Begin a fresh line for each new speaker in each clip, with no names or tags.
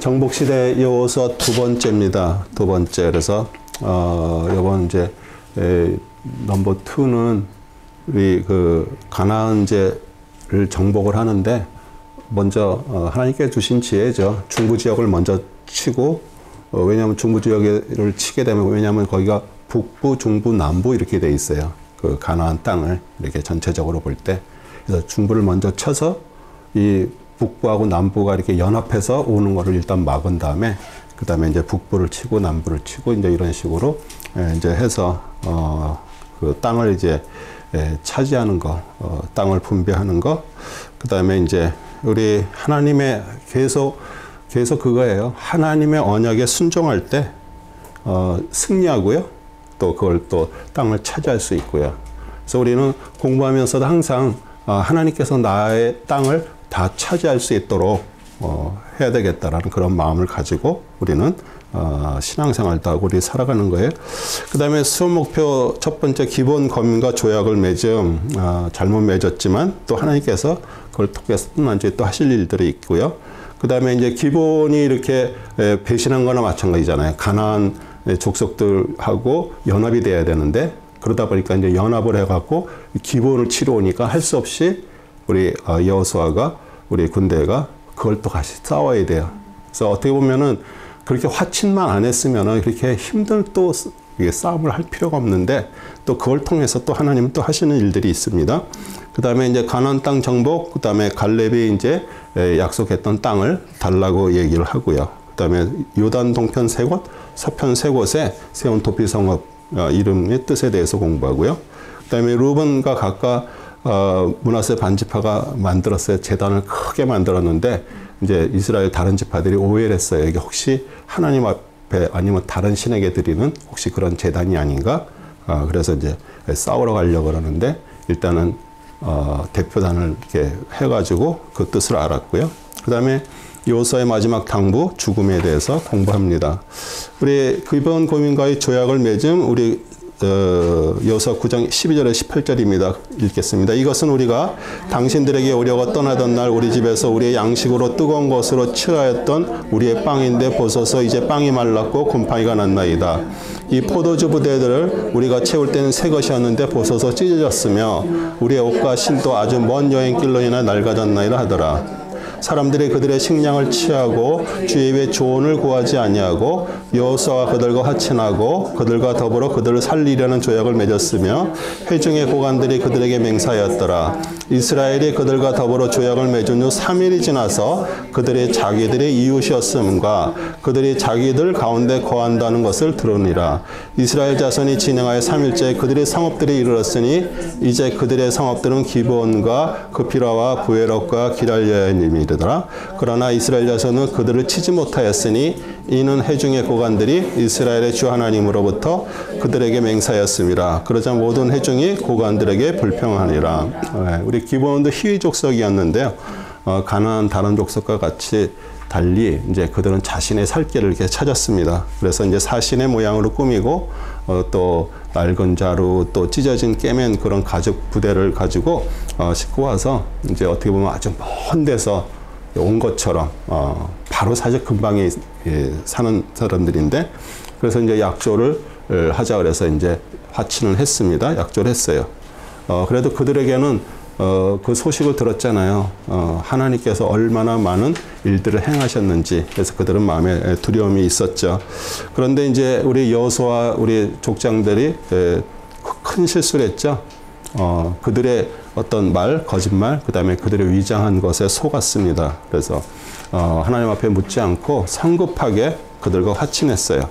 정복시대 여호수아 두 번째입니다. 두 번째. 그래서 이번 이제 넘버 2는 우리 그 가나안제를 정복을 하는데 먼저 하나님께 주신 지혜죠. 중부 지역을 먼저 치고 왜냐하면 중부 지역을 치게 되면 왜냐하면 거기가 북부, 중부, 남부 이렇게 돼 있어요. 그 가나안 땅을 이렇게 전체적으로 볼 때 그래서 중부를 먼저 쳐서 이 북부하고 남부가 이렇게 연합해서 오는 거를 일단 막은 다음에 그 다음에 이제 북부를 치고 남부를 치고 이제 이런 식으로 이제 해서 그 땅을 이제 차지하는 거, 땅을 분배하는 거, 그 다음에 이제 우리 하나님의 계속 그거예요. 하나님의 언약에 순종할 때 승리하고요. 또 그걸 또 땅을 차지할 수 있고요. 그래서 우리는 공부하면서도 항상 하나님께서 나의 땅을 다 차지할 수 있도록 해야 되겠다라는 그런 마음을 가지고 우리는 신앙생활도 하고 우리 살아가는 거예요. 그 다음에 수업 목표 첫 번째 기본 검과 조약을 맺음 잘못 맺었지만 또 하나님께서 그걸 통해서 나중에 또 하실 일들이 있고요. 그 다음에 이제 기본이 이렇게 배신한 거나 마찬가지잖아요. 가나안 족속들하고 연합이 돼야 되는데 그러다 보니까 이제 연합을 해갖고 기본을 치러 오니까 할 수 없이 우리 여호수아가 우리 군대가 그걸 또 같이 싸워야 돼요. 그래서 어떻게 보면은 그렇게 화친만 안 했으면은 그렇게 힘든 또 싸움을 할 필요가 없는데 또 그걸 통해서 또 하나님은 또 하시는 일들이 있습니다. 그 다음에 이제 가나안 땅 정복, 그 다음에 갈렙이 이제 약속했던 땅을 달라고 얘기를 하고요. 그 다음에 요단 동편 3곳, 서편 3곳에 세운 도피성읍 이름의 뜻에 대해서 공부하고요. 그 다음에 루벤과 각각 므낫세 반지파가 만들었어요. 제단을 크게 만들었는데 이제 이스라엘 다른 지파들이 오해를 했어요. 이게 혹시 하나님 앞에 아니면 다른 신에게 드리는 혹시 그런 제단이 아닌가? 그래서 이제 싸우러 가려고 그러는데 일단은 대표단을 이렇게 해가지고 그 뜻을 알았고요. 그 다음에 여호수아의 마지막 당부 죽음에 대해서 공부합니다. 우리 기본 고민과의 조약을 맺음 우리 여호수아 9장 12절에 18절입니다. 읽겠습니다. 이것은 우리가 당신들에게 오려고 떠나던 날 우리 집에서 우리의 양식으로 뜨거운 것으로 취하였던 우리의 빵인데 보소서 이제 빵이 말랐고 곰팡이가 났나이다. 이 포도주 부대들을 우리가 채울 때는 새 것이었는데 보소서 찢어졌으며 우리의 옷과 실도 아주 먼 여행길로 인해 낡아졌나이다 하더라. 사람들이 그들의 식량을 취하고 주의 입에 조언을 구하지 아니하고 여호수아와 그들과 화친하고 그들과 더불어 그들을 살리려는 조약을 맺었으며 회중의 고관들이 그들에게 맹세하였더라. 이스라엘이 그들과 더불어 조약을 맺은 후 3일이 지나서 그들의 자기들의 이웃이었음과 그들이 자기들 가운데 거한다는 것을 들으니라. 이스라엘 자손이 진행하여 3일째 그들의 성읍들이 이르렀으니 이제 그들의 성읍들은 기브온과 그피라와 부에롯과 기랄여야임이라. 그러나 이스라엘 자손은 그들을 치지 못하였으니 이는 회중의 고관들이 이스라엘의 주 하나님으로부터 그들에게 맹세하였습니다. 그러자 모든 회중이 고관들에게 불평하니라. 우리 기브온도 히위 족속이었는데요. 가나안 다른 족속과 같이 달리 이제 그들은 자신의 살 길을 이렇게 찾았습니다. 그래서 이제 사신의 모양으로 꾸미고 또 낡은 자루 또 찢어진 깨맨 그런 가죽 부대를 가지고 싣고 와서 이제 어떻게 보면 아주 먼 데서 온 것처럼 바로 사실 근방에 사는 사람들인데 그래서 이제 약조를 하자 그래서 이제 화친을 했습니다. 약조를 했어요. 그래도 그들에게는 그 소식을 들었잖아요. 하나님께서 얼마나 많은 일들을 행하셨는지 그래서 그들은 마음에 두려움이 있었죠. 그런데 이제 우리 여호수아 우리 족장들이 큰 실수를 했죠. 그들의 어떤 말, 거짓말, 그 다음에 그들의 위장한 것에 속았습니다. 그래서 하나님 앞에 묻지 않고 성급하게 그들과 화친했어요.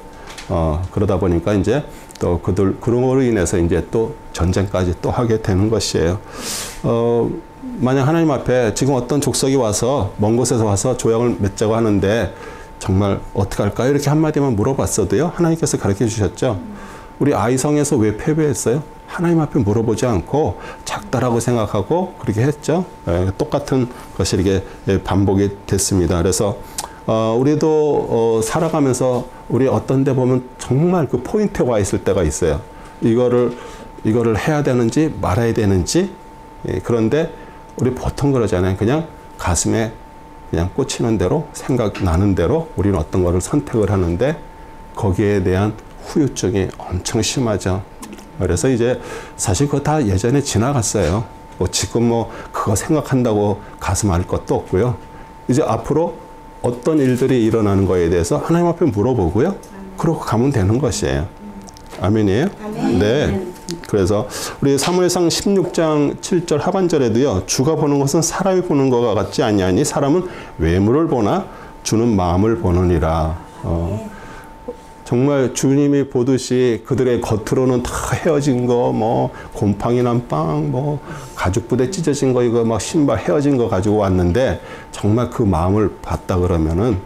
그러다 보니까 이제 또 그로 인해서 이제 또 전쟁까지 또 하게 되는 것이에요. 만약 하나님 앞에 지금 어떤 족속이 와서 먼 곳에서 와서 조약을 맺자고 하는데 정말 어떻게 할까요? 이렇게 한마디만 물어봤어도요. 하나님께서 가르쳐 주셨죠. 우리 아이성에서 왜 패배했어요? 하나님 앞에 물어보지 않고 작다라고 생각하고 그렇게 했죠. 똑같은 것이 이렇게 반복이 됐습니다. 그래서 우리도 살아가면서 우리 어떤 데 보면 정말 그 포인트에 와 있을 때가 있어요. 이거를 해야 되는지 말아야 되는지. 그런데 우리 보통 그러잖아요. 그냥 가슴에 그냥 꽂히는 대로 생각나는 대로 우리는 어떤 거를 선택을 하는데 거기에 대한 후유증이 엄청 심하죠. 그래서 이제 사실 그거 다 예전에 지나갔어요. 뭐 지금 뭐 그거 생각한다고 가슴 앓을 것도 없고요. 이제 앞으로 어떤 일들이 일어나는 거에 대해서 하나님 앞에 물어보고요. 그러고 가면 되는 것이에요. 아멘이에요? 아멘. 네. 그래서 우리 사무엘상 16장 7절 하반절에도요. 주가 보는 것은 사람이 보는 것과 같지 아니하니 사람은 외모를 보나 주는 마음을 보느니라. 정말 주님이 보듯이 그들의 겉으로는 다 헤어진 거, 뭐 곰팡이 난 빵, 뭐 가죽 부대 찢어진 거, 이거 막 신발 헤어진 거 가지고 왔는데 정말 그 마음을 봤다 그러면은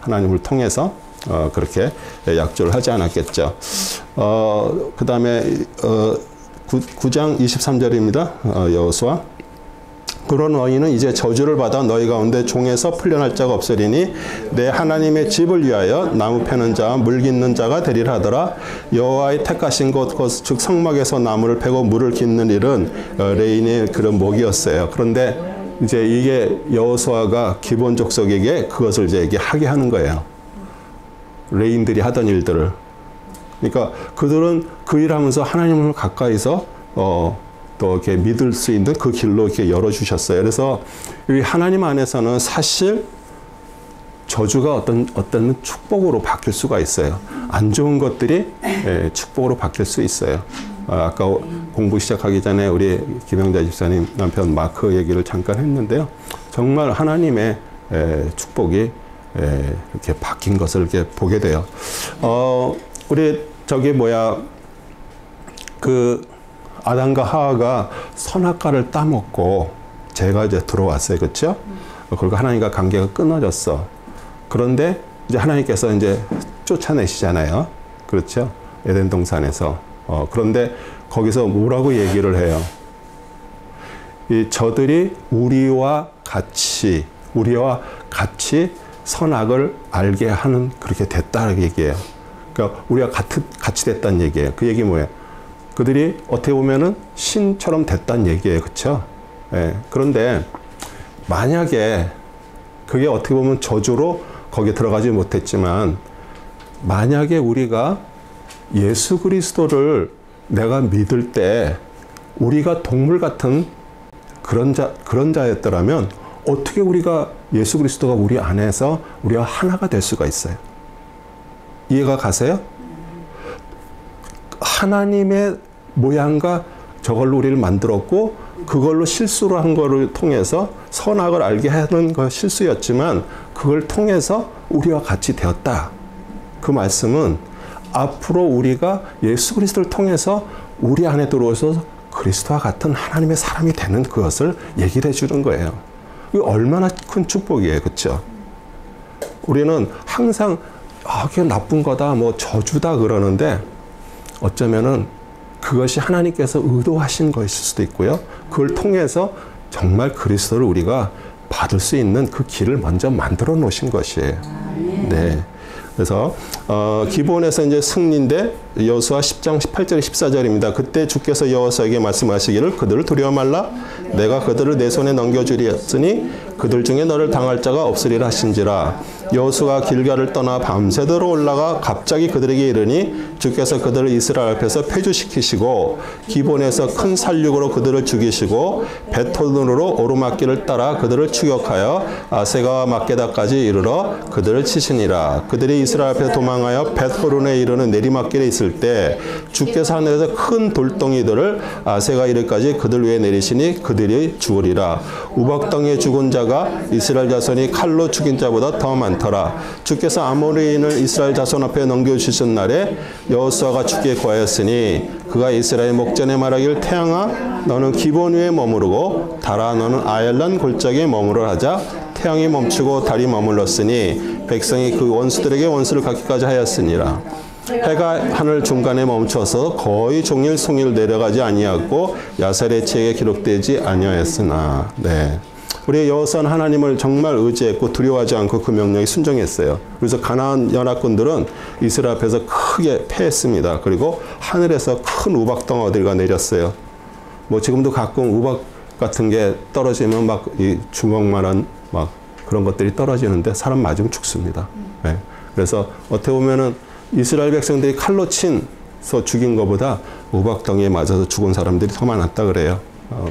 하나님을 통해서 그렇게 약조를 하지 않았겠죠. 그 다음에 9장 23절입니다. 여호수아. 그런 너희는 이제 저주를 받아 너희 가운데 종에서 풀려날 자가 없으리니 내 하나님의 집을 위하여 나무 패는 자와 물 깃는 자가 되리라 하더라. 여호와의 택하신 곳 즉 성막에서 나무를 패고 물을 깃는 일은 레인의 그런 목이었어요. 그런데 이제 이게 여호수아가 기본 족속에게 그것을 이제 하게 하는 거예요. 레인들이 하던 일들을. 그러니까 그들은 그 일하면서 하나님을 가까이서 또 이렇게 믿을 수 있는 그 길로 이렇게 열어주셨어요. 그래서 이 하나님 안에서는 사실 저주가 어떤 축복으로 바뀔 수가 있어요. 안 좋은 것들이 축복으로 바뀔 수 있어요. 아까 공부 시작하기 전에 우리 김영자 집사님 남편 마크 얘기를 잠깐 했는데요. 정말 하나님의 축복이 이렇게 바뀐 것을 이렇게 보게 돼요. 우리 아담과 하와가 선악과를 따먹고 죄가 이제 들어왔어요. 그렇죠? 그리고 하나님과 관계가 끊어졌어. 그런데 이제 하나님께서 이제 쫓아내시잖아요. 그렇죠? 에덴 동산에서. 그런데 거기서 뭐라고 얘기를 해요? 저들이 우리와 같이 선악을 알게 하는 그렇게 됐다는 얘기예요. 그러니까 우리가 같이 됐다는 얘기예요. 그 얘기 뭐예요? 그들이 어떻게 보면은 신처럼 됐다는 얘기예요. 그렇죠? 예. 그런데 만약에 그게 어떻게 보면 저주로 거기에 들어가지 못했지만 만약에 우리가 예수 그리스도를 내가 믿을 때 우리가 동물 같은 그런 자였더라면 어떻게 우리가 예수 그리스도가 우리 안에서 우리와 하나가 될 수가 있어요? 이해가 가세요? 하나님의 모양과 저걸로 우리를 만들었고 그걸로 실수로 한 거를 통해서 선악을 알게 하는 거 실수였지만 그걸 통해서 우리와 같이 되었다. 그 말씀은 앞으로 우리가 예수 그리스도를 통해서 우리 안에 들어오셔서 그리스도와 같은 하나님의 사람이 되는 그것을 얘기를 해주는 거예요. 이거 얼마나 큰 축복이에요. 그렇죠? 우리는 항상 그게 나쁜 거다, 뭐 저주다 그러는데 어쩌면은 그것이 하나님께서 의도하신 것일 수도 있고요. 그걸 통해서 정말 그리스도를 우리가 받을 수 있는 그 길을 먼저 만들어 놓으신 것이에요. 네. 그래서 기본에서 이제 승리인데 여호수아 10장 18절 14절입니다. 그때 주께서 여호수아에게 말씀하시기를 그들을 두려워 말라. 내가 그들을 내 손에 넘겨주리였으니 그들 중에 너를 당할 자가 없으리라 하신지라. 여호수아가 길갈을 떠나 밤새도록 올라가 갑자기 그들에게 이르니 주께서 그들을 이스라엘 앞에서 폐주시키시고 기본에서 큰 살육으로 그들을 죽이시고 벳호른으로 오르막길을 따라 그들을 추격하여 아세가와 막게다까지 이르러 그들을 치시니라. 그들이 이스라엘 앞에 도망하여 벳호른에 이르는 내리막길에 있을 때 주께서 하늘에서 큰 돌덩이들을 아세가 이르까지 그들 위에 내리시니 그들이 죽으리라. 우박 땅에 죽은 자가 이스라엘 자손이 칼로 죽인 자보다 더 많더라. 주께서 아모리인을 이스라엘 자손 앞에 넘겨주신 날에 여호수아가 주께 구하였으니 그가 이스라엘 목전에 말하기를 태양아 너는 기본 위에 머무르고 달아 너는 아얄란 골짜기에 머무르라 하자 태양이 멈추고 달이 머물렀으니 백성이 그 원수들에게 원수를 갚기까지 하였으니라. 해가 하늘 중간에 멈춰서 거의 종일 송일 내려가지 아니하고 야살의 책에 기록되지 아니하였으나. 네. 우리 여호수아는 하나님을 정말 의지했고 두려워하지 않고 그 명령에 순종했어요. 그래서 가나안 연합군들은 이스라엘 앞에서 크게 패했습니다. 그리고 하늘에서 큰 우박 덩어리가 내렸어요. 뭐 지금도 가끔 우박 같은 게 떨어지면 막 이 주먹만한 막 그런 것들이 떨어지는데 사람 맞으면 죽습니다. 예. 그래서 어떻게 보면은 이스라엘 백성들이 칼로 친서 죽인 것보다 우박덩이에 맞아서 죽은 사람들이 더 많았다 그래요.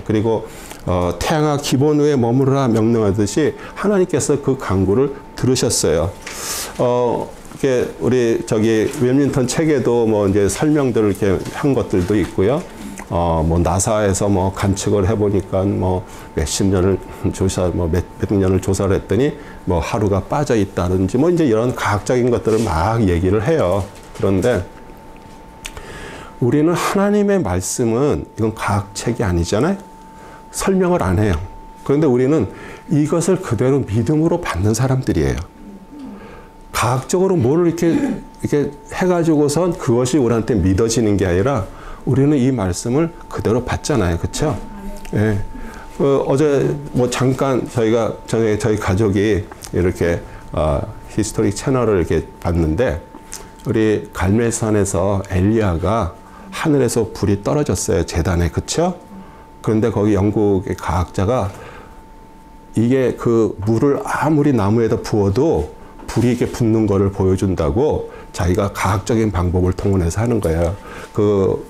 그리고 태양아 기본 위에 머무르라 명령하듯이 하나님께서 그 강구를 들으셨어요. 이렇게 우리 저기 웰밍턴 책에도 뭐 이제 설명들을 이렇게 한 것들도 있고요. 뭐 나사에서 뭐 관측을 해보니까 뭐 몇십 년을 몇백 년을 조사를 했더니 뭐 하루가 빠져 있다든지 뭐 이제 이런 과학적인 것들을 막 얘기를 해요. 그런데 우리는 하나님의 말씀은 이건 과학책이 아니잖아요. 설명을 안 해요. 그런데 우리는 이것을 그대로 믿음으로 받는 사람들이에요. 과학적으로 뭐를 이렇게 해가지고선 그것이 우리한테 믿어지는 게 아니라 우리는 이 말씀을 그대로 받잖아요. 그렇죠? 예. 어제 뭐 잠깐 저희 가족이 이렇게 히스토리 채널을 이렇게 봤는데 우리 갈멜산에서 엘리야가 하늘에서 불이 떨어졌어요. 제단에. 그렇죠? 그런데 거기 영국의 과학자가 이게 그 물을 아무리 나무에다 부어도 불이 이렇게 붙는 거를 보여준다고 자기가 과학적인 방법을 동원해서 하는 거예요. 그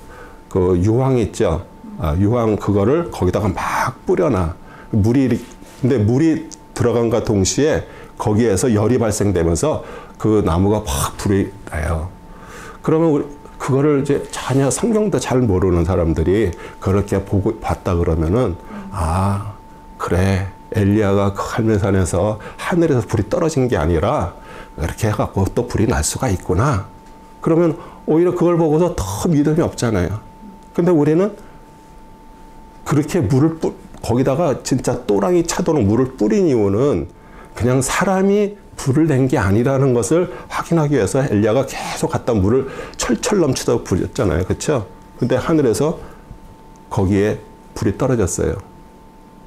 유황 있죠? 유황 그거를 거기다가 막 뿌려놔. 근데 물이 들어간과 동시에 거기에서 열이 발생되면서 그 나무가 확 불이 나요. 그러면 그거를 이제 전혀 성경도 잘 모르는 사람들이 그렇게 봤다 그러면은, 그래. 엘리야가 그 갈멜산에서 하늘에서 불이 떨어진 게 아니라 이렇게 해갖고 또 불이 날 수가 있구나. 그러면 오히려 그걸 보고서 더 믿음이 없잖아요. 근데 우리는 그렇게 거기다가 진짜 또랑이 차도록 물을 뿌린 이유는 그냥 사람이 불을 낸 게 아니라는 것을 확인하기 위해서 엘리야가 계속 갖다 물을 철철 넘치도록 부렸잖아요. 그렇죠? 근데 하늘에서 거기에 불이 떨어졌어요.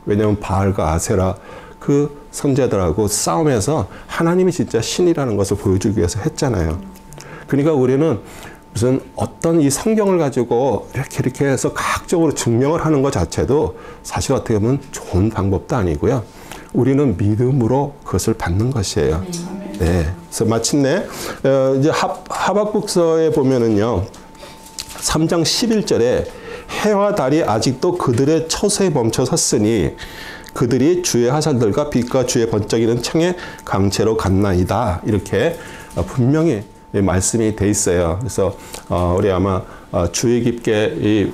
왜냐하면 바알과 아세라 그 선제들하고 싸움에서 하나님이 진짜 신이라는 것을 보여주기 위해서 했잖아요. 그러니까 우리는 무슨 어떤 이 성경을 가지고 이렇게 해서 과학적으로 증명을 하는 것 자체도 사실 어떻게 보면 좋은 방법도 아니고요. 우리는 믿음으로 그것을 받는 것이에요. 네. 그래서 마침내 이제 하박국서에 보면은요. 3장 11절에 해와 달이 아직도 그들의 처소에 멈춰 섰으니 그들이 주의 화살들과 빛과 주의 번쩍이는 창의 강체로 갔나이다. 이렇게 분명히 말씀이 돼 있어요. 그래서 우리 아마 주의 깊게 이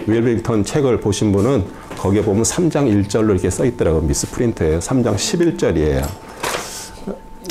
웰밍턴 책을 보신 분은 거기에 보면 3장 1절로 이렇게 써 있더라고요. 미스프린트예요. 3장 11절이에요.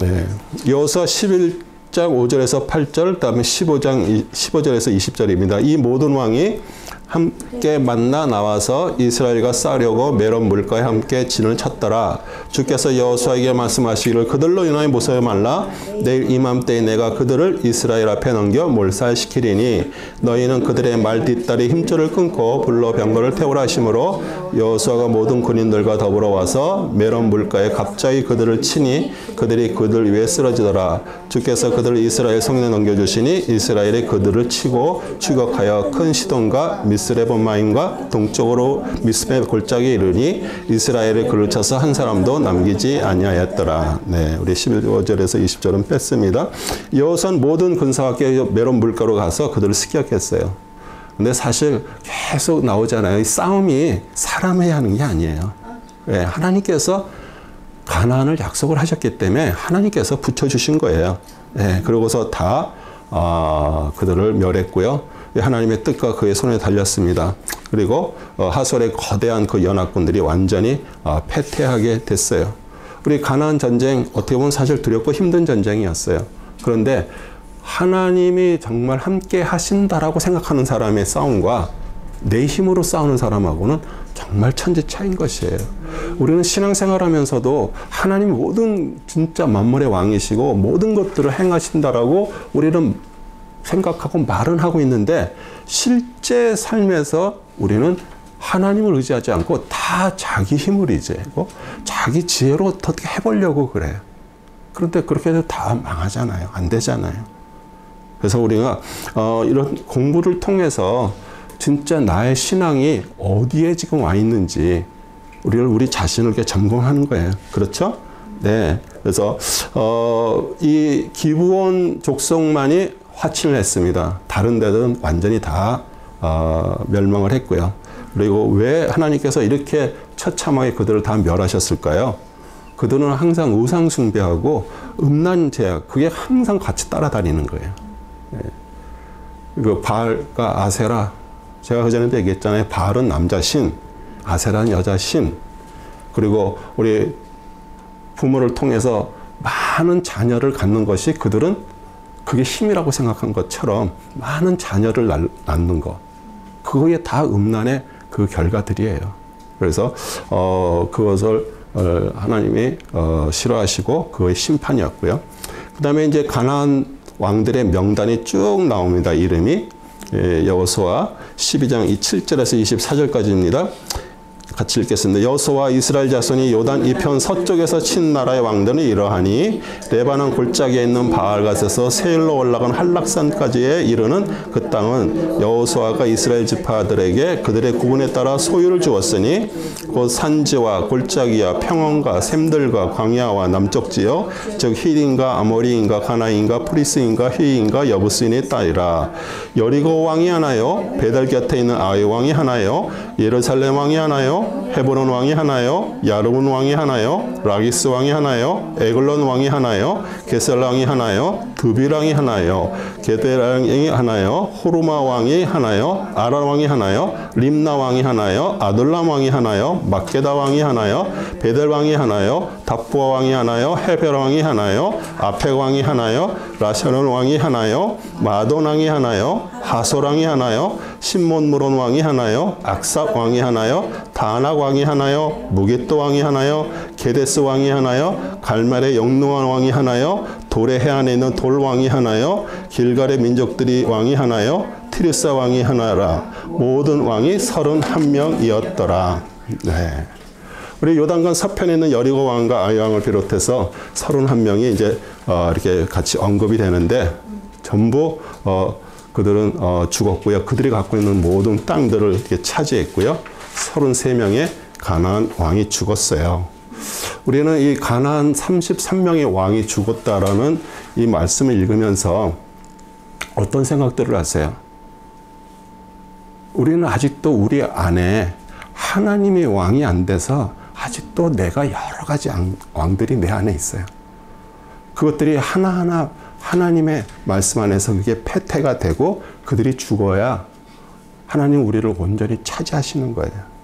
네. 이어서 11장 5절에서 8절, 그다음에 15절에서 20절입니다. 이 모든 왕이 함께 만나 나와서 이스라엘과 싸우려고 메론 물가에 함께 진을 쳤더라. 주께서 여호수아에게 말씀하시기를 그들로 인하여 무서워 말라. 내일 이맘때에 내가 그들을 이스라엘 앞에 넘겨 몰살시키리니 너희는 그들의 말 뒷다리 힘줄을 끊고 불로 병거를 태우라 하심으로 여호수아가 모든 군인들과 더불어 와서 메론 물가에 갑자기 그들을 치니 그들이 그들 위에 쓰러지더라. 주께서 그들을 이스라엘 성에 넘겨주시니 이스라엘이 그들을 치고 추격하여 큰 시돈과 미스레본마임과 동쪽으로 미스베 골짜기에 이르니 이스라엘을 그를 쳐서 한 사람도 남기지 아니하였더라. 네, 우리 15절에서 20절은 뺐습니다. 여호수아는 모든 군사와 함께 메론 물가로 가서 그들을 습격했어요. 근데 사실 계속 나오잖아요. 이 싸움이 사람이 하는 게 아니에요. 네, 하나님께서 가나안을 약속을 하셨기 때문에 하나님께서 붙여주신 거예요. 네, 그러고서 다 그들을 멸했고요. 하나님의 뜻과 그의 손에 달렸습니다. 그리고 하솔의 거대한 그 연합군들이 완전히 패퇴하게 됐어요. 우리 가나안 전쟁 어떻게 보면 사실 두렵고 힘든 전쟁이었어요. 그런데 하나님이 정말 함께 하신다라고 생각하는 사람의 싸움과 내 힘으로 싸우는 사람하고는 정말 천지 차이인 것이에요. 우리는 신앙생활하면서도 하나님이 모든 진짜 만물의 왕이시고 모든 것들을 행하신다라고 우리는 생각하고 말은 하고 있는데 실제 삶에서 우리는 하나님을 의지하지 않고 다 자기 힘을 의지하고 자기 지혜로 어떻게 해보려고 그래요. 그런데 그렇게 해도 다 망하잖아요. 안 되잖아요. 그래서 우리가 이런 공부를 통해서 진짜 나의 신앙이 어디에 지금 와 있는지 우리 자신을 이렇게 점검하는 거예요. 그렇죠? 네. 그래서 이 기브온 족속만이 화친을 했습니다. 다른 데들은 완전히 다 멸망을 했고요. 그리고 왜 하나님께서 이렇게 처참하게 그들을 다 멸하셨을까요? 그들은 항상 우상 숭배하고 음란 제약, 그게 항상 같이 따라다니는 거예요. 네. 그 바알과 아세라, 제가 그전에도 얘기했잖아요. 바알은 남자 신, 아세라는 여자 신. 그리고 우리 부모를 통해서 많은 자녀를 갖는 것이 그들은 그게 힘이라고 생각한 것처럼 많은 자녀를 낳는 것. 그게 다 음란의 그 결과들이에요. 그래서 그것을 하나님이 싫어하시고 그의 심판이었고요. 그 다음에 이제 가나안 왕들의 명단이 쭉 나옵니다. 이름이 여호수아 12장 7절에서 24절까지입니다. 같이 읽겠습니다. 여호수아와 이스라엘 자손이 요단 이편 서쪽에서 친 나라의 왕들은 이러하니 레바논 골짜기에 있는 바알갓에서 세일로 올라간 한락산까지에 이르는 그 땅은 여호수아가 이스라엘 지파들에게 그들의 구분에 따라 소유를 주었으니 곧 산지와 골짜기와 평원과 샘들과 광야와 남쪽 지역 즉 히린과 아모리인과 가나인과 프리스인과 히인과 여부스인의 딸이라. 여리고 왕이 하나요, 베델 곁에 있는 아이 왕이 하나요, 예루살렘 왕이 하나요, 헤브론 왕이 하나요, 야르문 왕이 하나요, 라기스 왕이 하나요, 에글론 왕이 하나요, 게셀 왕이 하나요, 드빌 왕이 하나요, 게델 왕이 하나요, 호르마 왕이 하나요, 아라 왕이 하나요, 림나 왕이 하나요, 아둘람 왕이 하나요, 막게다 왕이 하나요, 베델 왕이 하나요, 답부아 왕이 하나요, 헤벨 왕이 하나요, 아펙 왕이 하나요, 라샤론 왕이 하나요, 마돈 왕이 하나요, 하솔 왕이 하나요, 신몬무론 왕이 하나요, 악삽 왕이 하나요, 다낙 왕이 하나요, 무게또 왕이 하나요, 게데스 왕이 하나요, 갈멜의 영능한 왕이 하나요, 돌의 해안에 있는 돌 왕이 하나요, 길갈의 민족들이 왕이 하나요, 티르사 왕이 하나라. 모든 왕이 31명이었더라. 네. 우리 요단강 서편에 있는 여리고 왕과 아이 왕을 비롯해서 31명이 이제 이렇게 같이 언급이 되는데 전부 그들은 죽었고요. 그들이 갖고 있는 모든 땅들을 이렇게 차지했고요. 33명의 가나안 왕이 죽었어요. 우리는 이 가나안 33명의 왕이 죽었다라는 이 말씀을 읽으면서 어떤 생각들을 하세요? 우리는 아직도 우리 안에 하나님이 왕이 안 돼서 아직도 내가 여러 가지 왕들이 내 안에 있어요. 그것들이 하나하나 하나님의 말씀 안에서 그게 패퇴가 되고 그들이 죽어야 하나님 우리를 온전히 차지하시는 거예요.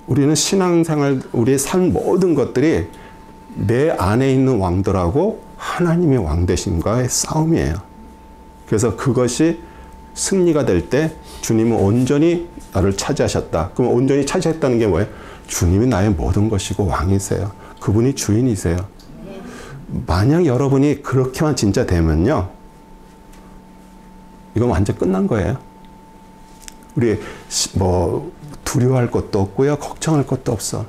우리는 신앙생활, 우리의 삶 모든 것들이 내 안에 있는 왕들하고 하나님의 왕 되심과의 싸움이에요. 그래서 그것이 승리가 될 때 주님은 온전히 나를 차지하셨다. 그럼 온전히 차지했다는 게 뭐예요? 주님이 나의 모든 것이고 왕이세요. 그분이 주인이세요. 만약 여러분이 그렇게만 진짜 되면요, 이건 완전 끝난 거예요. 우리 뭐 두려워할 것도 없고요, 걱정할 것도 없어.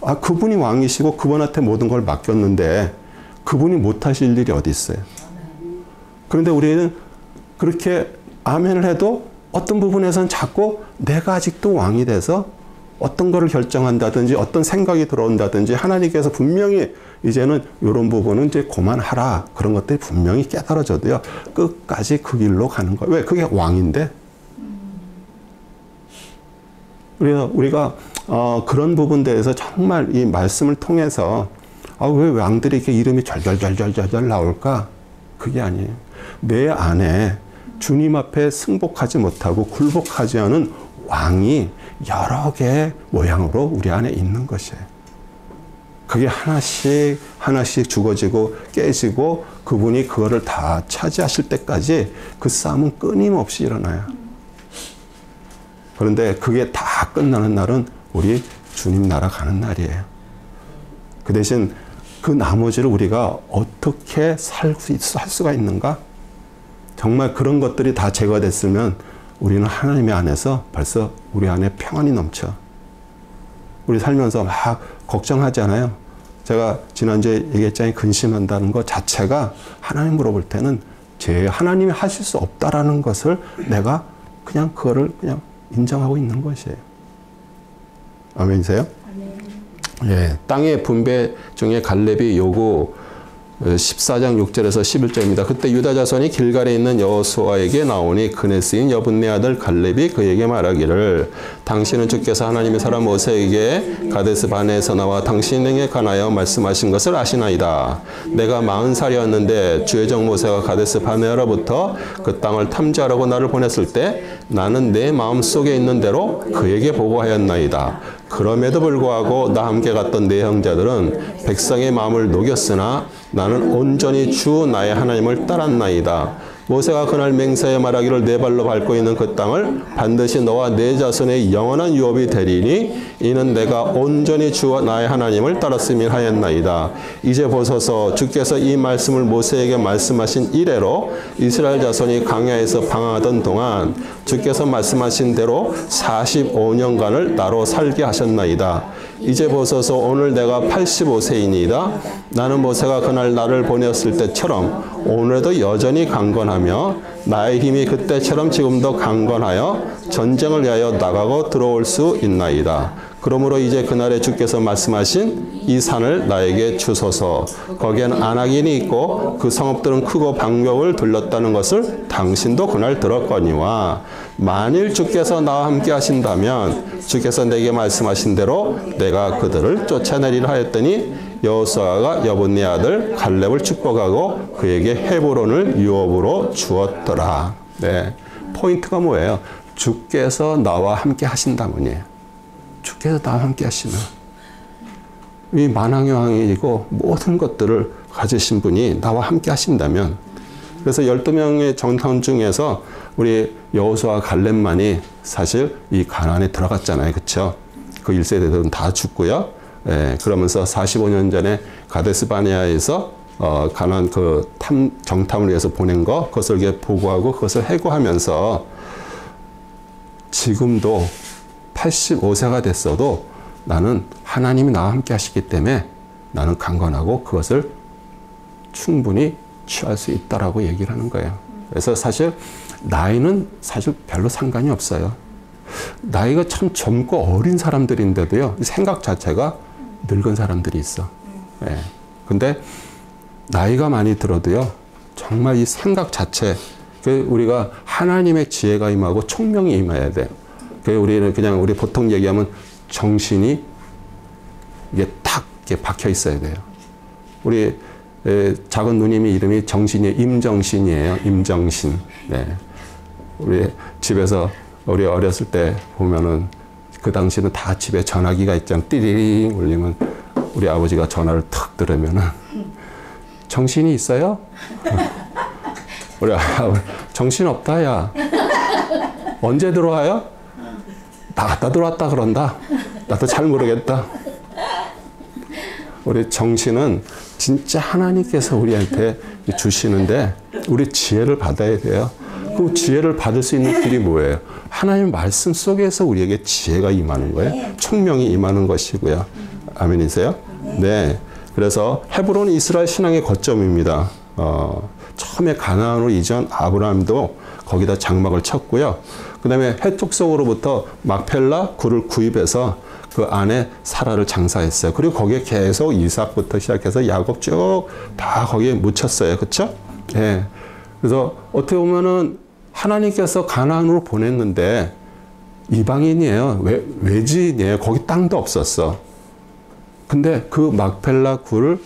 아, 그분이 왕이시고 그분한테 모든 걸 맡겼는데 그분이 못하실 일이 어디 있어요? 그런데 우리는 그렇게 아멘을 해도 어떤 부분에서는 자꾸 내가 아직도 왕이 돼서 어떤 거를 결정한다든지 어떤 생각이 들어온다든지 하나님께서 분명히 이제는 이런 부분은 이제 그만하라, 그런 것들이 분명히 깨달아져도요, 끝까지 그 길로 가는 거예요. 왜? 그게 왕인데. 그래서 우리가 그런 부분들에서 정말 이 말씀을 통해서 왜 왕들이 이렇게 이름이 절절절절절 나올까? 그게 아니에요. 내 안에 주님 앞에 승복하지 못하고 굴복하지 않은 왕이 여러 개의 모양으로 우리 안에 있는 것이에요. 그게 하나씩 하나씩 죽어지고 깨지고 그분이 그거를 다 차지하실 때까지 그 싸움은 끊임없이 일어나요. 그런데 그게 다 끝나는 날은 우리 주님 나라 가는 날이에요. 그 대신 그 나머지를 우리가 어떻게 할 수가 있는가? 정말 그런 것들이 다 제거됐으면 우리는 하나님의 안에서 벌써 우리 안에 평안이 넘쳐. 우리 살면서 막 걱정하잖아요. 제가 지난주에 얘기했잖아요. 근심한다는 것 자체가 하나님 물어볼 때는 하나님이 하실 수 없다라는 것을 내가 그냥 그거를 그냥 인정하고 있는 것이에요. 아멘이세요? 예, 땅의 분배 중에 갈렙이 요구 14장 6절에서 11절입니다. 그때 유다 자손이 길갈에 있는 여호수아에게 나오니 그네스인 여분네 아들 갈렙이 그에게 말하기를 당신은 주께서 하나님의 사람 모세에게 가데스 바네에서 나와 당신에게 관하여 말씀하신 것을 아시나이다. 내가 40살이었는데 주의 종 모세가 가데스 바네아로부터 그 땅을 탐지하라고 나를 보냈을 때 나는 내 마음속에 있는 대로 그에게 보고하였나이다. 그럼에도 불구하고 나 함께 갔던 내 형제들은 백성의 마음을 녹였으나 나는 온전히 주 나의 하나님을 따랐나이다. 모세가 그날 맹세에 말하기를 네 발로 밟고 있는 그 땅을 반드시 너와 네 자손의 영원한 유업이 되리니 이는 내가 온전히 주 나의 하나님을 따랐음이 하였나이다. 이제 보소서 주께서 이 말씀을 모세에게 말씀하신 이래로 이스라엘 자손이 광야에서 방황하던 동안 주께서 말씀하신 대로 45년간을 나로 살게 하셨나이다. 이제 보소서 오늘 내가 85세이니이다. 나는 모세가 그날 나를 보냈을 때처럼 오늘도 여전히 강건하며 나의 힘이 그때처럼 지금도 강건하여 전쟁을 위하여 나가고 들어올 수 있나이다. 그러므로 이제 그날에 주께서 말씀하신 이 산을 나에게 주소서. 거기에는 아낙인이 있고 그 성읍들은 크고 방벽을 둘렀다는 것을 당신도 그날 들었거니와 만일 주께서 나와 함께 하신다면 주께서 내게 말씀하신 대로 내가 그들을 쫓아내리라 하였더니 여호수아가 여분네 아들 갈렙을 축복하고 그에게 헤브론을 유업으로 주었더라. 네, 포인트가 뭐예요? 주께서 나와 함께 하신다면이에요. 주께서 나와 함께 하시면 이 만왕의 왕이고 모든 것들을 가지신 분이 나와 함께 하신다면, 그래서 12명의 정탐 중에서 우리 여호수아 갈렙만이 사실 이 가나안에 들어갔잖아요. 그렇죠? 그 1세대들은 다 죽고요. 예, 그러면서 45년 전에 가데스 바네아에서 가나안 그 정탐을 위해서 보낸 거, 그것을 이렇게 보고하고 그것을 해고하면서 지금도 85세가 됐어도 나는 하나님이 나와 함께 하시기 때문에 나는 강건하고 그것을 충분히 취할 수 있다라고 얘기를 하는 거예요. 그래서 사실 나이는 사실 별로 상관이 없어요. 나이가 참 젊고 어린 사람들인데도요, 생각 자체가 늙은 사람들이 있어. 예. 근데 나이가 많이 들어도요, 정말 이 생각 자체, 우리가 하나님의 지혜가 임하고 총명이 임해야 돼요. 우리는 그냥 우리 보통 얘기하면 정신이 이게 탁 이렇게 박혀 있어야 돼요. 우리 작은 누님이 이름이 정신이 임정신이에요. 임정신. 네. 우리 집에서 우리 어렸을 때 보면은 그 당시는 다 집에 전화기가 있잖아요. 띠리링 울리면 우리 아버지가 전화를 탁 들으면은 정신이 있어요? 우리 정신 없다 야. 언제 들어와요? 나갔다 들어왔다 그런다. 나도 잘 모르겠다. 우리 정신은 진짜 하나님께서 우리한테 주시는데 우리 지혜를 받아야 돼요. 그 지혜를 받을 수 있는 길이 뭐예요? 하나님 말씀 속에서 우리에게 지혜가 임하는 거예요. 총명이 임하는 것이고요. 아멘이세요? 네. 그래서 헤브론이 이스라엘 신앙의 거점입니다. 처음에 가나안으로 이전 아브라함도 거기다 장막을 쳤고요. 그 다음에 해쪽 속으로부터 막펠라 굴을 구입해서 그 안에 사라를 장사했어요. 그리고 거기에 계속 이삭부터 시작해서 야곱 쭉 다 거기에 묻혔어요. 그렇죠? 예. 그래서 어떻게 보면은 하나님께서 가나안으로 보냈는데 이방인이에요. 외지인이에요. 거기 땅도 없었어. 근데 그 막펠라 굴을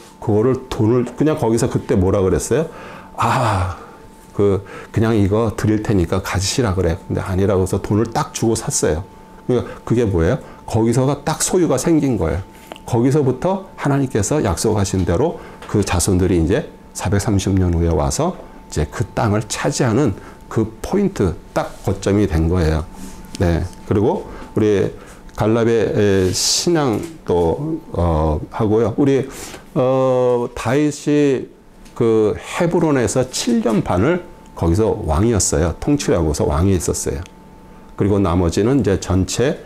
돈을 그냥 거기서 그때 뭐라 그랬어요? 그냥 이거 드릴 테니까 가지시라 그래. 근데 아니라고 해서 돈을 딱 주고 샀어요. 그러니까 그게 뭐예요? 거기서가 딱 소유가 생긴 거예요. 거기서부터 하나님께서 약속하신 대로 그 자손들이 이제 430년 후에 와서 이제 그 땅을 차지하는 그 포인트 딱 거점이 된 거예요. 네. 그리고 우리 갈렙의 신앙도 하고요. 우리 다윗이 그 헤브론에서 7년 반을 거기서 왕이었어요. 통치하고서 왕이 있었어요. 그리고 나머지는 이제 전체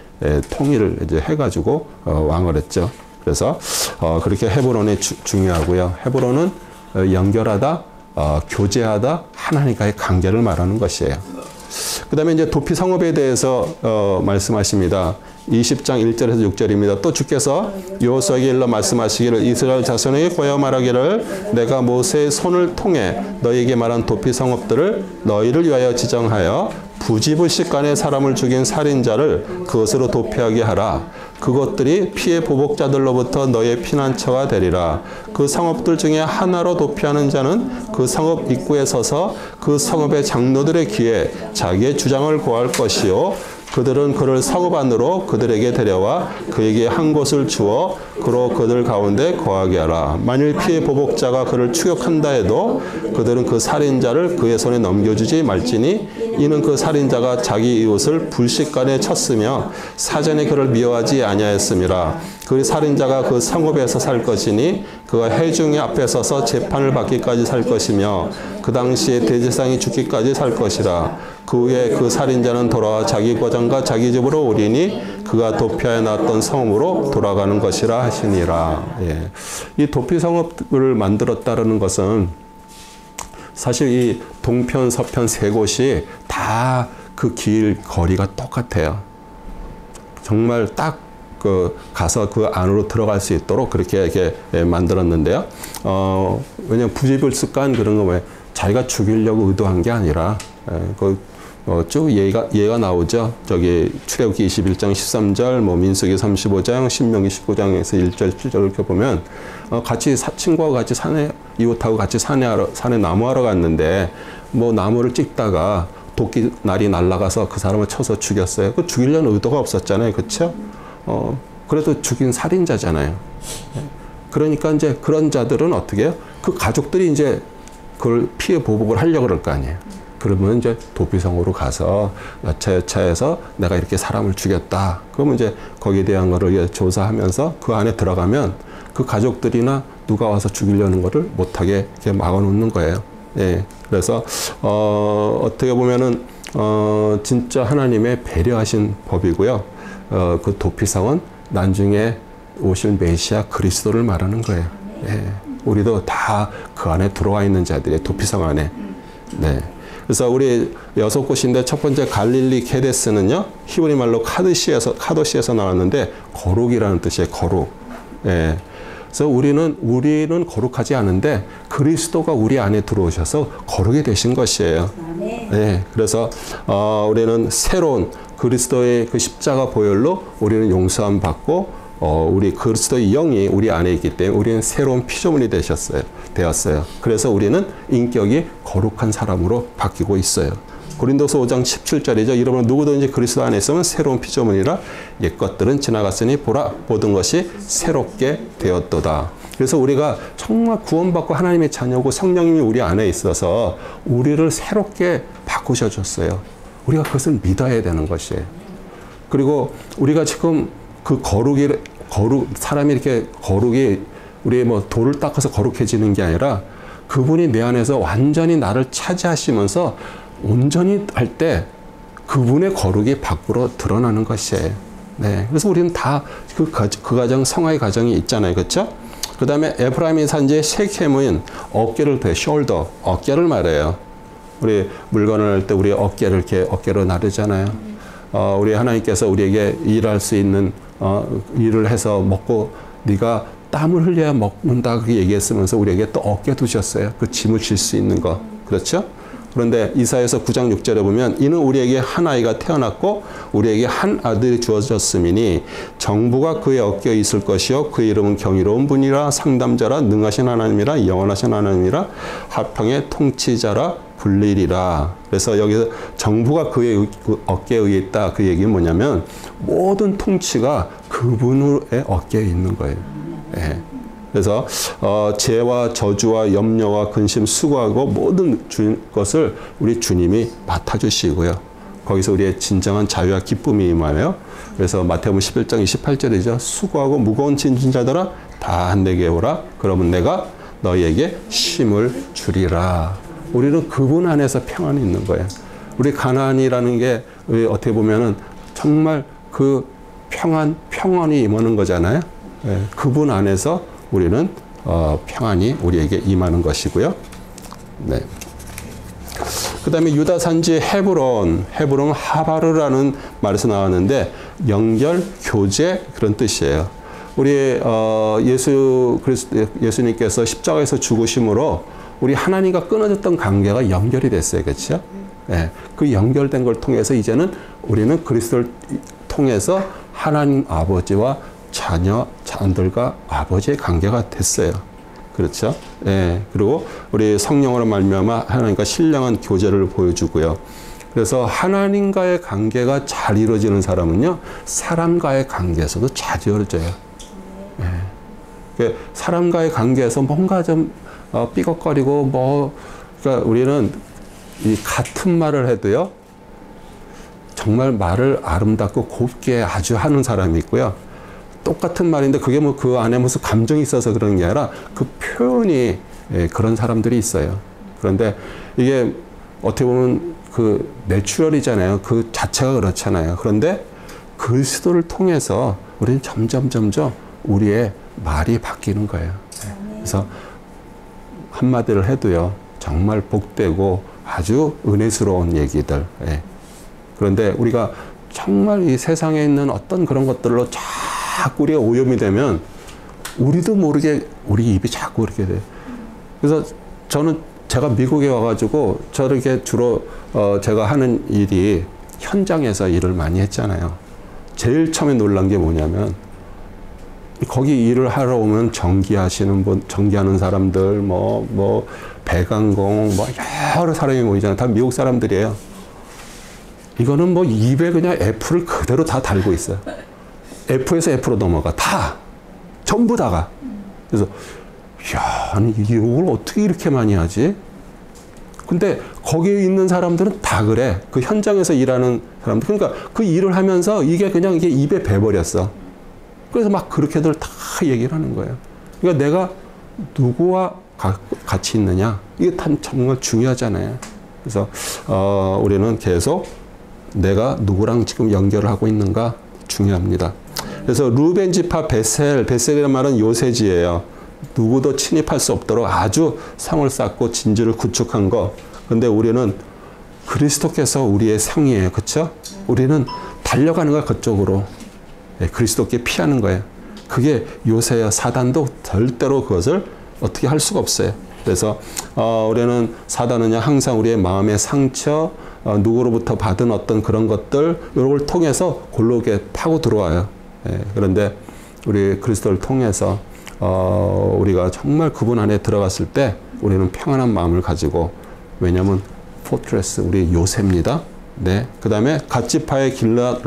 통일을 이제 해가지고 왕을 했죠. 그래서 그렇게 헤브론이 중요하고요. 헤브론은 연결하다, 교제하다, 하나님과의 관계를 말하는 것이에요. 그 다음에 이제 도피 성읍에 대해서 말씀하십니다. 20장 1절에서 6절입니다. 또 주께서 여호수아에게 일러 말씀하시기를 이스라엘 자손에게 고하여 말하기를 내가 모세의 손을 통해 너희에게 말한 도피 성읍들을 너희를 위하여 지정하여 부지불식간에 사람을 죽인 살인자를 그것으로 도피하게 하라. 그것들이 피해 보복자들로부터 너희의 피난처가 되리라. 그 성읍들 중에 하나로 도피하는 자는 그 성읍 입구에 서서 그 성읍의 장로들의 귀에 자기의 주장을 고할 것이요 그들은 그를 성읍 안으로 그들에게 데려와 그에게 한 곳을 주어 그로 그들 가운데 거하게 하라. 만일 피해 보복자가 그를 추격한다 해도 그들은 그 살인자를 그의 손에 넘겨주지 말지니 이는 그 살인자가 자기 이웃을 불식간에 쳤으며 사전에 그를 미워하지 아니하였음이라. 그 살인자가 그 성읍에서 살 것이니 그가 회중의 앞에 서서 재판을 받기까지 살 것이며 그 당시에 대제사장이 죽기까지 살 것이라. 그 후에 그 살인자는 돌아와 자기 고장과 자기 집으로 오리니 그가 도피하여 나왔던 성읍으로 돌아가는 것이라 하시니라. 예. 이 도피 성읍을 만들었다는 것은 사실 이 동편, 서편 세 곳이 다 그 길 거리가 똑같아요. 정말 딱 가서 그 안으로 들어갈 수 있도록 그렇게 이렇게 만들었는데요. 왜냐면 부지불식간 그런 거 왜 자기가 죽이려고 의도한 게 아니라 쭉 예가 나오죠. 저기 출애굽기 21장 13절, 뭐 민수기 35장, 신명기 19장에서 1절, 7절 이렇게 보면 같이 친구하고 같이 이웃하고 같이 산에 나무하러 갔는데 뭐 나무를 찍다가 도끼 날이 날아가서 그 사람을 쳐서 죽였어요. 그 죽이려는 의도가 없었잖아요, 그렇죠? 그래도 죽인 살인자잖아요. 그러니까 이제 그런 자들은 어떻게 해요? 그 가족들이 이제 그걸 피해 보복을 하려고 그럴 거 아니에요. 그러면 이제 도피성으로 가서 여차여차해서 내가 이렇게 사람을 죽였다. 그러면 이제 거기에 대한 거를 조사하면서 그 안에 들어가면 그 가족들이나 누가 와서 죽이려는 거를 못하게 이렇게 막아놓는 거예요. 예. 그래서 어떻게 보면은 진짜 하나님의 배려하신 법이고요. 그 도피성은 나중에 오실 메시아 그리스도를 말하는 거예요. 예. 우리도 다 그 안에 들어와 있는 자들의 도피성 안에. 네. 그래서 우리 6곳인데 첫 번째 갈릴리 케데스는요, 히브리 말로 카도시에서 나왔는데 거룩이라는 뜻이에요. 거룩. 예. 그래서 우리는 거룩하지 않은데 그리스도가 우리 안에 들어오셔서 거룩이 되신 것이에요. 예. 그래서 우리는 새로운 그리스도의 그 십자가 보혈로 우리는 용서함 받고 우리 그리스도의 영이 우리 안에 있기 때문에 우리는 새로운 피조물이 되었어요. 그래서 우리는 인격이 거룩한 사람으로 바뀌고 있어요. 고린도서 5장 17절이죠. 이러므로 누구든지 그리스도 안에 있으면 새로운 피조물이라 옛것들은 지나갔으니 보라 모든 것이 새롭게 되었도다. 그래서 우리가 정말 구원받고 하나님의 자녀고 성령님이 우리 안에 있어서 우리를 새롭게 바꾸셔줬어요. 우리가 그것을 믿어야 되는 것이에요. 그리고 우리가 지금 그 사람이 이렇게 거룩이 우리 뭐 돌을 닦아서 거룩해지는 게 아니라 그분이 내 안에서 완전히 나를 차지하시면서 온전히 할 때 그분의 거룩이 밖으로 드러나는 것이에요. 네. 그래서 우리는 다 그 가정, 성화의 가정이 있잖아요. 그렇죠? 그 다음에 에프라임이 산지의 셰켐은 어깨를 숄더, 어깨를 말해요. 우리 물건을 할 때 우리 어깨를 이렇게 어깨로 나르잖아요. 우리 하나님께서 우리에게 일할 수 있는 일을 해서 먹고 네가 땀을 흘려야 먹는다 그렇게 얘기했으면서 우리에게 또 어깨 두셨어요. 그 짐을 질 수 있는 거. 그렇죠? 그런데 이사야서 9장 6절에 보면 이는 우리에게 한 아이가 태어났고 우리에게 한 아들이 주어졌음이니 정부가 그의 어깨에 있을 것이요 그 이름은 경이로운 분이라 상담자라 능하신 하나님이라 영원하신 하나님이라 화평의 통치자라 불리리라. 그래서 여기서 정부가 그의 어깨에 있다 그 얘기는 뭐냐면 모든 통치가 그분의 어깨에 있는 거예요. 예. 그래서 죄와 저주와 염려와 근심 수고하고 모든 것을 우리 주님이 맡아주시고요. 거기서 우리의 진정한 자유와 기쁨이 임하여 그래서 마태복음 11장 28절이죠. 수고하고 무거운 짐진 자들아 다 내게 오라. 그러면 내가 너희에게 쉼을 주리라. 우리는 그분 안에서 평안이 있는 거예요. 우리 가나안이라는 게 어떻게 보면은 정말 그 평안이 임하는 거잖아요. 예, 그분 안에서 우리는 평안이 우리에게 임하는 것이고요. 네. 그 다음에 유다 산지 헤브론 하바르라는 말에서 나왔는데 연결, 교제 그런 뜻이에요. 우리 예수님께서 십자가에서 죽으심으로 우리 하나님과 끊어졌던 관계가 연결이 됐어요. 그렇죠? 예, 그 연결된 걸 통해서 이제는 우리는 그리스도를 통해서 하나님 아버지와 자녀들과 아버지의 관계가 됐어요. 그렇죠? 예, 그리고 우리 성령으로 말미암아 하나님과 신령한 교제를 보여주고요. 그래서 하나님과의 관계가 잘 이루어지는 사람은요, 사람과의 관계에서도 잘 이루어져요. 예. 사람과의 관계에서 뭔가 좀 삐걱거리고 그러니까 우리는 이 같은 말을 해도요, 정말 말을 아름답고 곱게 아주 하는 사람이 있고요. 똑같은 말인데 그게 뭐 그 안에 무슨 감정이 있어서 그런 게 아니라 그 표현이 그런 사람들이 있어요. 그런데 이게 어떻게 보면 그 내추럴이잖아요. 그 자체가 그렇잖아요. 그런데 그리스도를 통해서 우리는 점점 우리의 말이 바뀌는 거예요. 그래서 한마디를 해도요, 정말 복되고 아주 은혜스러운 얘기들. 그런데 우리가 정말 이 세상에 있는 어떤 그런 것들로 자꾸 우리가 오염이 되면 우리도 모르게 우리 입이 자꾸 그렇게 돼요. 그래서 제가 미국에 와가지고 저렇게 주로 제가 하는 일이 현장에서 일을 많이 했잖아요. 제일 처음에 놀란 게 뭐냐면 거기 일을 하러 오면 전기하는 사람들, 배관공, 여러 사람이 모이잖아요. 다 미국 사람들이에요. 이거는 입에 그냥 F를 그대로 다 달고 있어요. F에서 F로 넘어가. 다. 전부 다가. 그래서, 아니, 이걸 어떻게 이렇게 많이 하지? 근데 거기에 있는 사람들은 다 그래. 그 현장에서 일하는 사람들. 그러니까 그 일을 하면서 이게 입에 배버렸어. 그래서 막 그렇게들 다 얘기를 하는 거예요. 그러니까 내가 누구와 같이 있느냐. 이게 정말 중요하잖아요. 그래서, 우리는 계속 내가 누구랑 지금 연결을 하고 있는가 중요합니다. 그래서 루벤 지파 베셀이라는 말은 요새지예요. 누구도 침입할 수 없도록 아주 성을 쌓고 진주를 구축한 거. 근데 우리는 그리스도께서 우리의 성이에요. 그렇죠? 우리는 달려가는 거야, 그쪽으로. 그리스도께 피하는 거예요. 그게 요새야. 사단도 절대로 그것을 어떻게 할 수가 없어요. 그래서 우리는 사단은요, 항상 우리의 마음의 상처, 누구로부터 받은 어떤 그런 것들, 이런 걸 통해서 골로게 파고 들어와요. 그런데 우리 그리스도를 통해서 우리가 정말 그분 안에 들어갔을 때 우리는 평안한 마음을 가지고, 왜냐하면 포트레스, 우리 요새입니다. 네. 그 다음에 갓지파의 길랏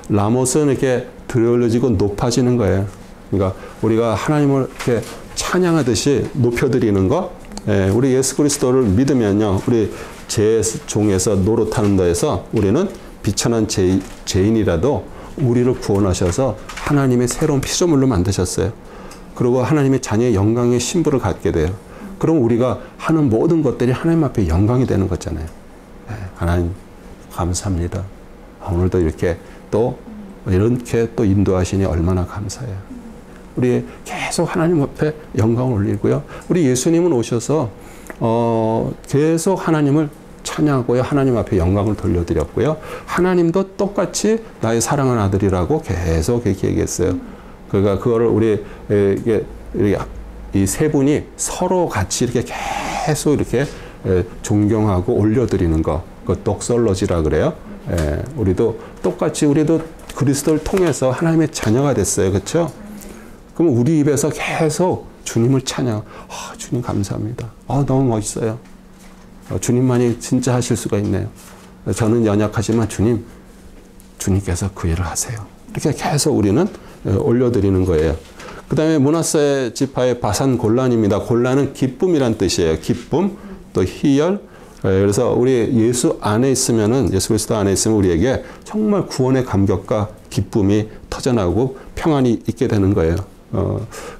라못은 이렇게 들어올려지고 높아지는 거예요. 그러니까 우리가 하나님을 이렇게 찬양하듯이 높여드리는 거. 우리 예수 그리스도를 믿으면요, 우리 제 종에서 노릇하는 데에서 우리는 비천한 죄인이라도 우리를 구원하셔서 하나님의 새로운 피조물로 만드셨어요. 그리고 하나님의 자녀의 영광의 신부를 갖게 돼요. 그럼 우리가 하는 모든 것들이 하나님 앞에 영광이 되는 거잖아요. 하나님 감사합니다. 오늘도 이렇게 또 인도하시니 얼마나 감사해요. 우리 계속 하나님 앞에 영광을 올리고요. 우리 예수님은 오셔서 계속 하나님을 찬양하고요. 하나님 앞에 영광을 돌려드렸고요. 하나님도 똑같이 나의 사랑하는 아들이라고 계속 이렇게 얘기했어요. 그러니까 그거를 우리 이 세 분이 서로 같이 이렇게 계속 이렇게 존경하고 올려드리는 거, 그 독설러지라 그래요. 우리도 똑같이 우리도 그리스도를 통해서 하나님의 자녀가 됐어요. 그렇죠? 그럼 우리 입에서 계속 주님을 찬양. 주님 감사합니다. 너무 멋있어요. 주님만이 진짜 하실 수가 있네요. 저는 연약하지만 주님께서 그 일을 하세요. 이렇게 계속 우리는 올려드리는 거예요. 그 다음에 므낫세 지파의 바산 골란입니다. 골란은 기쁨이란 뜻이에요. 기쁨, 또 희열. 그래서 우리 예수 그리스도 안에 있으면 우리에게 정말 구원의 감격과 기쁨이 터져나오고 평안이 있게 되는 거예요.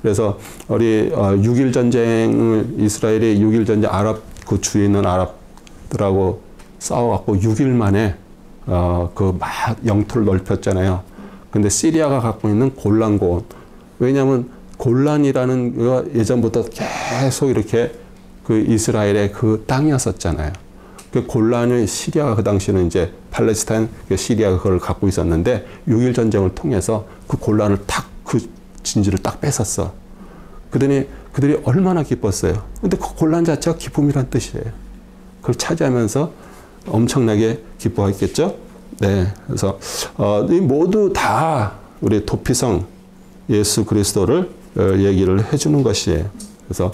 그래서 우리 6.1 전쟁을 이스라엘이 6.1 전쟁 그 주위에 있는 아랍들하고 싸워갖고 6일 만에 그 막 영토를 넓혔잖아요. 근데 시리아가 갖고 있는 골란고원. 왜냐하면 골란이라는 거 예전부터 계속 이렇게 그 이스라엘의 그 땅이었었잖아요. 그 곤란의 시리아가 그 당시에는 이제 팔레스타인, 시리아가 그걸 갖고 있었는데 6.1 전쟁을 통해서 그 곤란을 그 진지를 딱 뺏었어. 그러더니 그들이 얼마나 기뻤어요. 근데 그 곤란 자체가 기쁨이란 뜻이에요. 그걸 차지하면서 엄청나게 기뻐했겠죠. 네, 그래서 모두 다 우리 도피성 예수 그리스도를 얘기를 해주는 것이에요. 그래서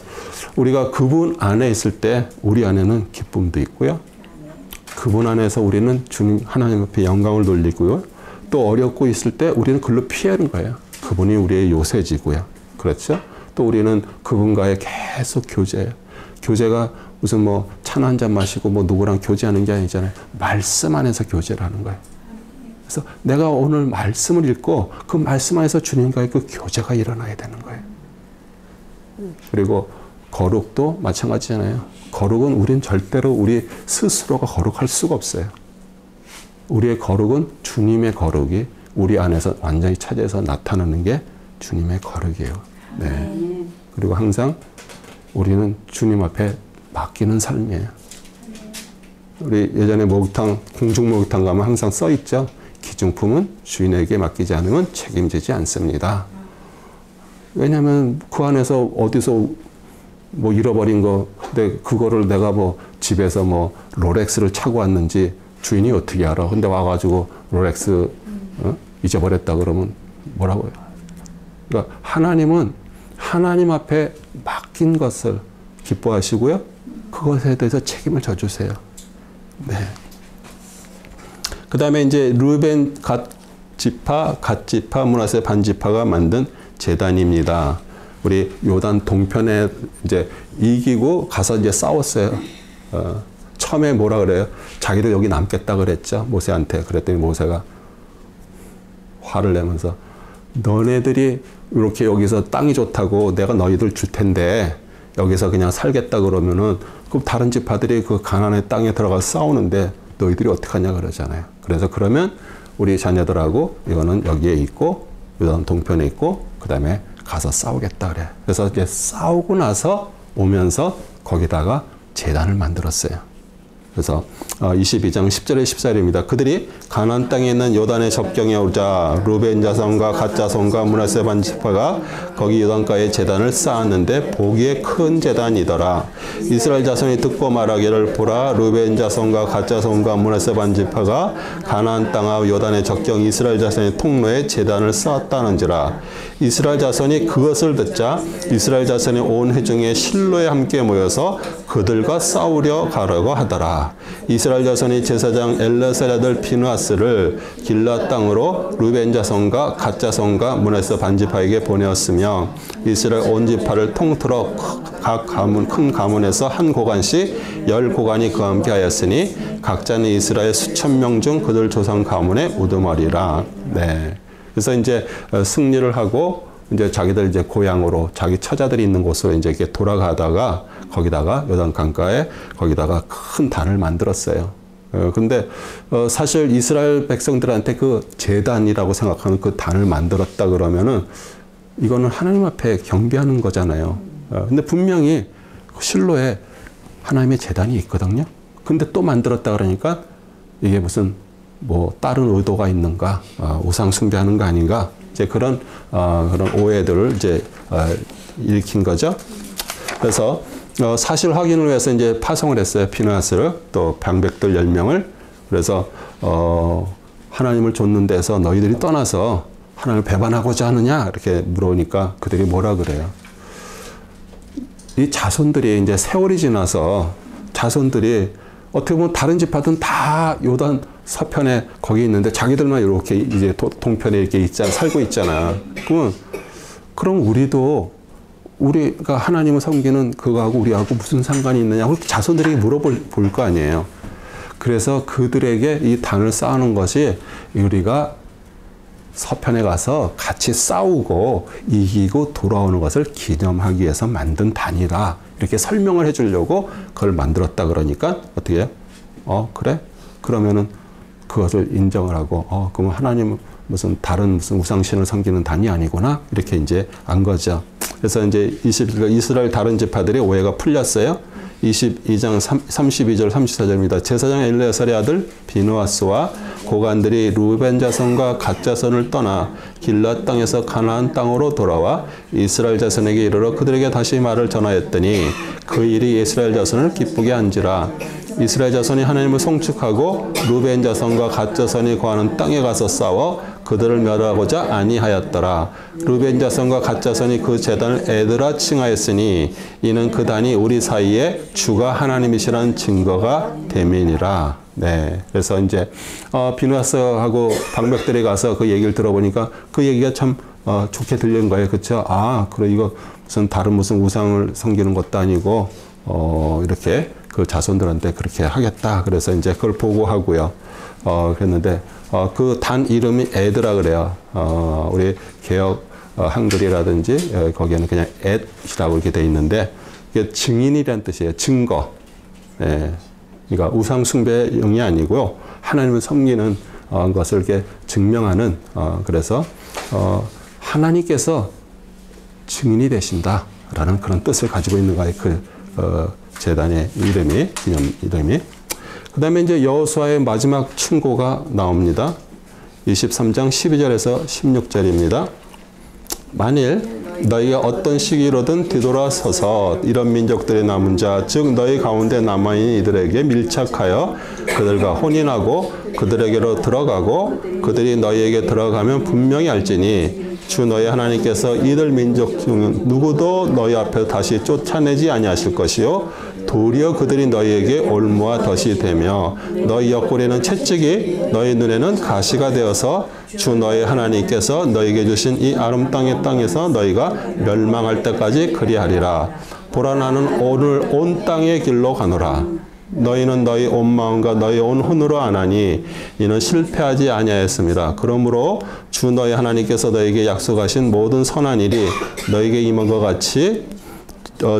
우리가 그분 안에 있을 때 우리 안에는 기쁨도 있고요. 그분 안에서 우리는 주님 하나님 앞에 영광을 돌리고요. 또 어렵고 있을 때 우리는 그걸로 피하는 거예요. 그분이 우리의 요새지고요. 그렇죠? 또 우리는 그분과의 계속 교제예요. 교제가 무슨 뭐 차나 한 잔 마시고 뭐 누구랑 교제하는 게 아니잖아요. 말씀 안에서 교제를 하는 거예요. 그래서 내가 오늘 말씀을 읽고 그 말씀 안에서 주님과의 그 교제가 일어나야 되는 거예요. 그리고 거룩도 마찬가지잖아요. 거룩은 우린 절대로 우리 스스로가 거룩할 수가 없어요. 우리의 거룩은 주님의 거룩이 우리 안에서 완전히 차지해서 나타나는 게 주님의 거룩이에요. 네. 그리고 항상 우리는 주님 앞에 맡기는 삶이에요. 우리 예전에 목욕탕, 공중 목욕탕 가면 항상 써 있죠. 기중품은 주인에게 맡기지 않으면 책임지지 않습니다. 왜냐하면 그 안에서 어디서 뭐 잃어버린 거, 근데 그거를 내가 뭐 집에서 뭐 롤렉스를 차고 왔는지 주인이 어떻게 알아? 근데 와가지고 롤렉스 잊어버렸다 그러면 뭐라고요? 그러니까 하나님은 하나님 앞에 맡긴 것을 기뻐하시고요. 그것에 대해서 책임을 져주세요. 네. 그 다음에 이제 르벤 갓 지파, 므낫세 반 지파가 만든 제단입니다. 우리 요단 동편에 이제 이기고 가서 이제 싸웠어요. 처음에 뭐라 그래요? 자기도 여기 남겠다 그랬죠. 모세한테. 그랬더니 모세가 화를 내면서 너네들이 이렇게 여기서 땅이 좋다고 내가 너희들 줄 텐데 여기서 그냥 살겠다 그러면은 그 다른 지파들이 그 가나안의 땅에 들어가서 싸우는데 너희들이 어떡하냐 그러잖아요. 그래서 그러면 우리 자녀들하고 이거는 여기에 있고 요단 동편에 있고 그 다음에 가서 싸우겠다 그래. 그래서 이제 싸우고 나서 오면서 거기다가 제단을 만들었어요. 그래서 22장 10절에 14절입니다. 그들이 가나안 땅에 있는 요단의 접경에 오자 루벤 자손과 갓 자손과 므낫세 반 지파가 거기 요단가에 제단을 쌓았는데 보기에 큰 제단이더라. 이스라엘 자손이 듣고 말하기를 보라 루벤 자손과 갓 자손과 므낫세 반 지파가 가나안 땅과 요단의 접경 이스라엘 자손의 통로에 제단을 쌓았다는지라. 이스라엘 자손이 그것을 듣자 이스라엘 자손의 온 회중에 실로에 함께 모여서 그들과 싸우려 가려고 하더라. 이스라엘 자손이 제사장 엘르아살의 아들 비느하스를 길앗 땅으로 루벤 자손과 갓 자손과 므낫세 반 지파에게 보내었으며 이스라엘 온 지파를 통틀어 각 가문 큰 가문에서 한 고관씩 10고관이 그와 함께 하였으니 각자는 이스라엘 수천 명 중 그들 조상 가문의 우두머리라. 네. 그래서 이제 승리를 하고 이제 자기들 이제 고향으로 자기 처자들이 있는 곳으로 이제 이렇게 돌아가다가 거기다가 요단 강가에 거기다가 큰 단을 만들었어요. 근데 사실 이스라엘 백성들한테 그 제단이라고 생각하는 그 단을 만들었다 그러면은 이거는 하나님 앞에 경배하는 거잖아요. 근데 분명히 실로에 하나님의 제단이 있거든요. 근데 또 만들었다 그러니까 이게 무슨 뭐 다른 의도가 있는가, 우상 숭배하는 거 아닌가, 이제 그런 오해들을 이제 일으킨 거죠. 그래서 사실 확인을 위해서 이제 파송을 했어요. 비느하스를 또 방백들 10명을. 그래서 하나님을 좇는 데서 너희들이 떠나서 하나님을 배반하고자 하느냐 이렇게 물어보니까 그들이 뭐라 그래요? 이 자손들이 이제 세월이 지나서 자손들이 어떻게 보면 다른 지파들은 다 요단 서편에 거기 있는데 자기들만 이렇게 이제 동편에 이렇게 살고 있잖아. 그럼 우리도 우리가 하나님을 섬기는 그거하고 우리하고 무슨 상관이 있느냐? 자손들에게 물어볼 거 아니에요. 그래서 그들에게 이 단을 쌓는 것이 우리가 서편에 가서 같이 싸우고 이기고 돌아오는 것을 기념하기 위해서 만든 단이다. 이렇게 설명을 해주려고 그걸 만들었다 그러니까 어떻게 해요? 그래? 그러면은 그것을 인정을 하고 그럼 하나님 무슨 다른 무슨 우상신을 섬기는 단이 아니구나 이렇게 이제 안 거죠. 그래서 이제 21절 이스라엘 다른 지파들의 오해가 풀렸어요. 22장 32절 34절입니다. 제사장 엘레아살의 아들 비느하스와 고관들이 루벤 자손과 갓 자손을 떠나 길앗 땅에서 가나안 땅으로 돌아와 이스라엘 자손에게 이르러 그들에게 다시 말을 전하였더니 그 일이 이스라엘 자손을 기쁘게 한지라. 이스라엘 자손이 하나님을 송축하고 루벤 자손과 갓 자손이 거하는 땅에 가서 싸워 그들을 멸하고자 아니하였더라. 루벤 자손과 갓 자손이 그 제단을 에드라 칭하였으니 이는 그 단이 우리 사이에 주가 하나님이시라는 증거가 됨이니라. 네, 그래서 이제 비느하스하고 방백들이 가서 그 얘기를 들어보니까 그 얘기가 참 좋게 들린 거예요. 그렇죠? 아, 그래 이거 무슨 우상을 섬기는 것도 아니고 이렇게 그 자손들한테 그렇게 하겠다. 그래서 이제 그걸 보고하고요. 그랬는데 그 단 이름이 에드라 그래요. 우리 개혁 한글이라든지 거기에는 그냥 엣이라고 이렇게 돼 있는데 이게 증인이란 뜻이에요. 증거. 예. 그러니까 우상 숭배용이 아니고요. 하나님을 섬기는 것을 이렇게 증명하는 그래서 하나님께서 증인이 되신다라는 그런 뜻을 가지고 있는 거예요. 그 제단의 이름이 기념 이름이. 그다음에 이제 여호수아의 마지막 충고가 나옵니다. 23장 12절에서 16절입니다. 만일 너희가 어떤 시기로든 뒤돌아서서 이런 민족들의 남은 자, 즉 너희 가운데 남아있는 이들에게 밀착하여 그들과 혼인하고 그들에게로 들어가고 그들이 너희에게 들어가면 분명히 알지니 주 너희 하나님께서 이들 민족 중 누구도 너희 앞에 다시 쫓아내지 아니하실 것이요 도리어 그들이 너희에게 올무와 덫이 되며 너희 옆구리는 채찍이 너희 눈에는 가시가 되어서 주 너희 하나님께서 너희에게 주신 이 아름 땅의 땅에서 너희가 멸망할 때까지 그리하리라. 보라 나는 오늘 온 땅의 길로 가노라. 너희는 너희 온 마음과 너희 온 혼으로 안 하니 이는 실패하지 아니하였습니다. 그러므로 주 너희 하나님께서 너희에게 약속하신 모든 선한 일이 너희에게 임한 것 같이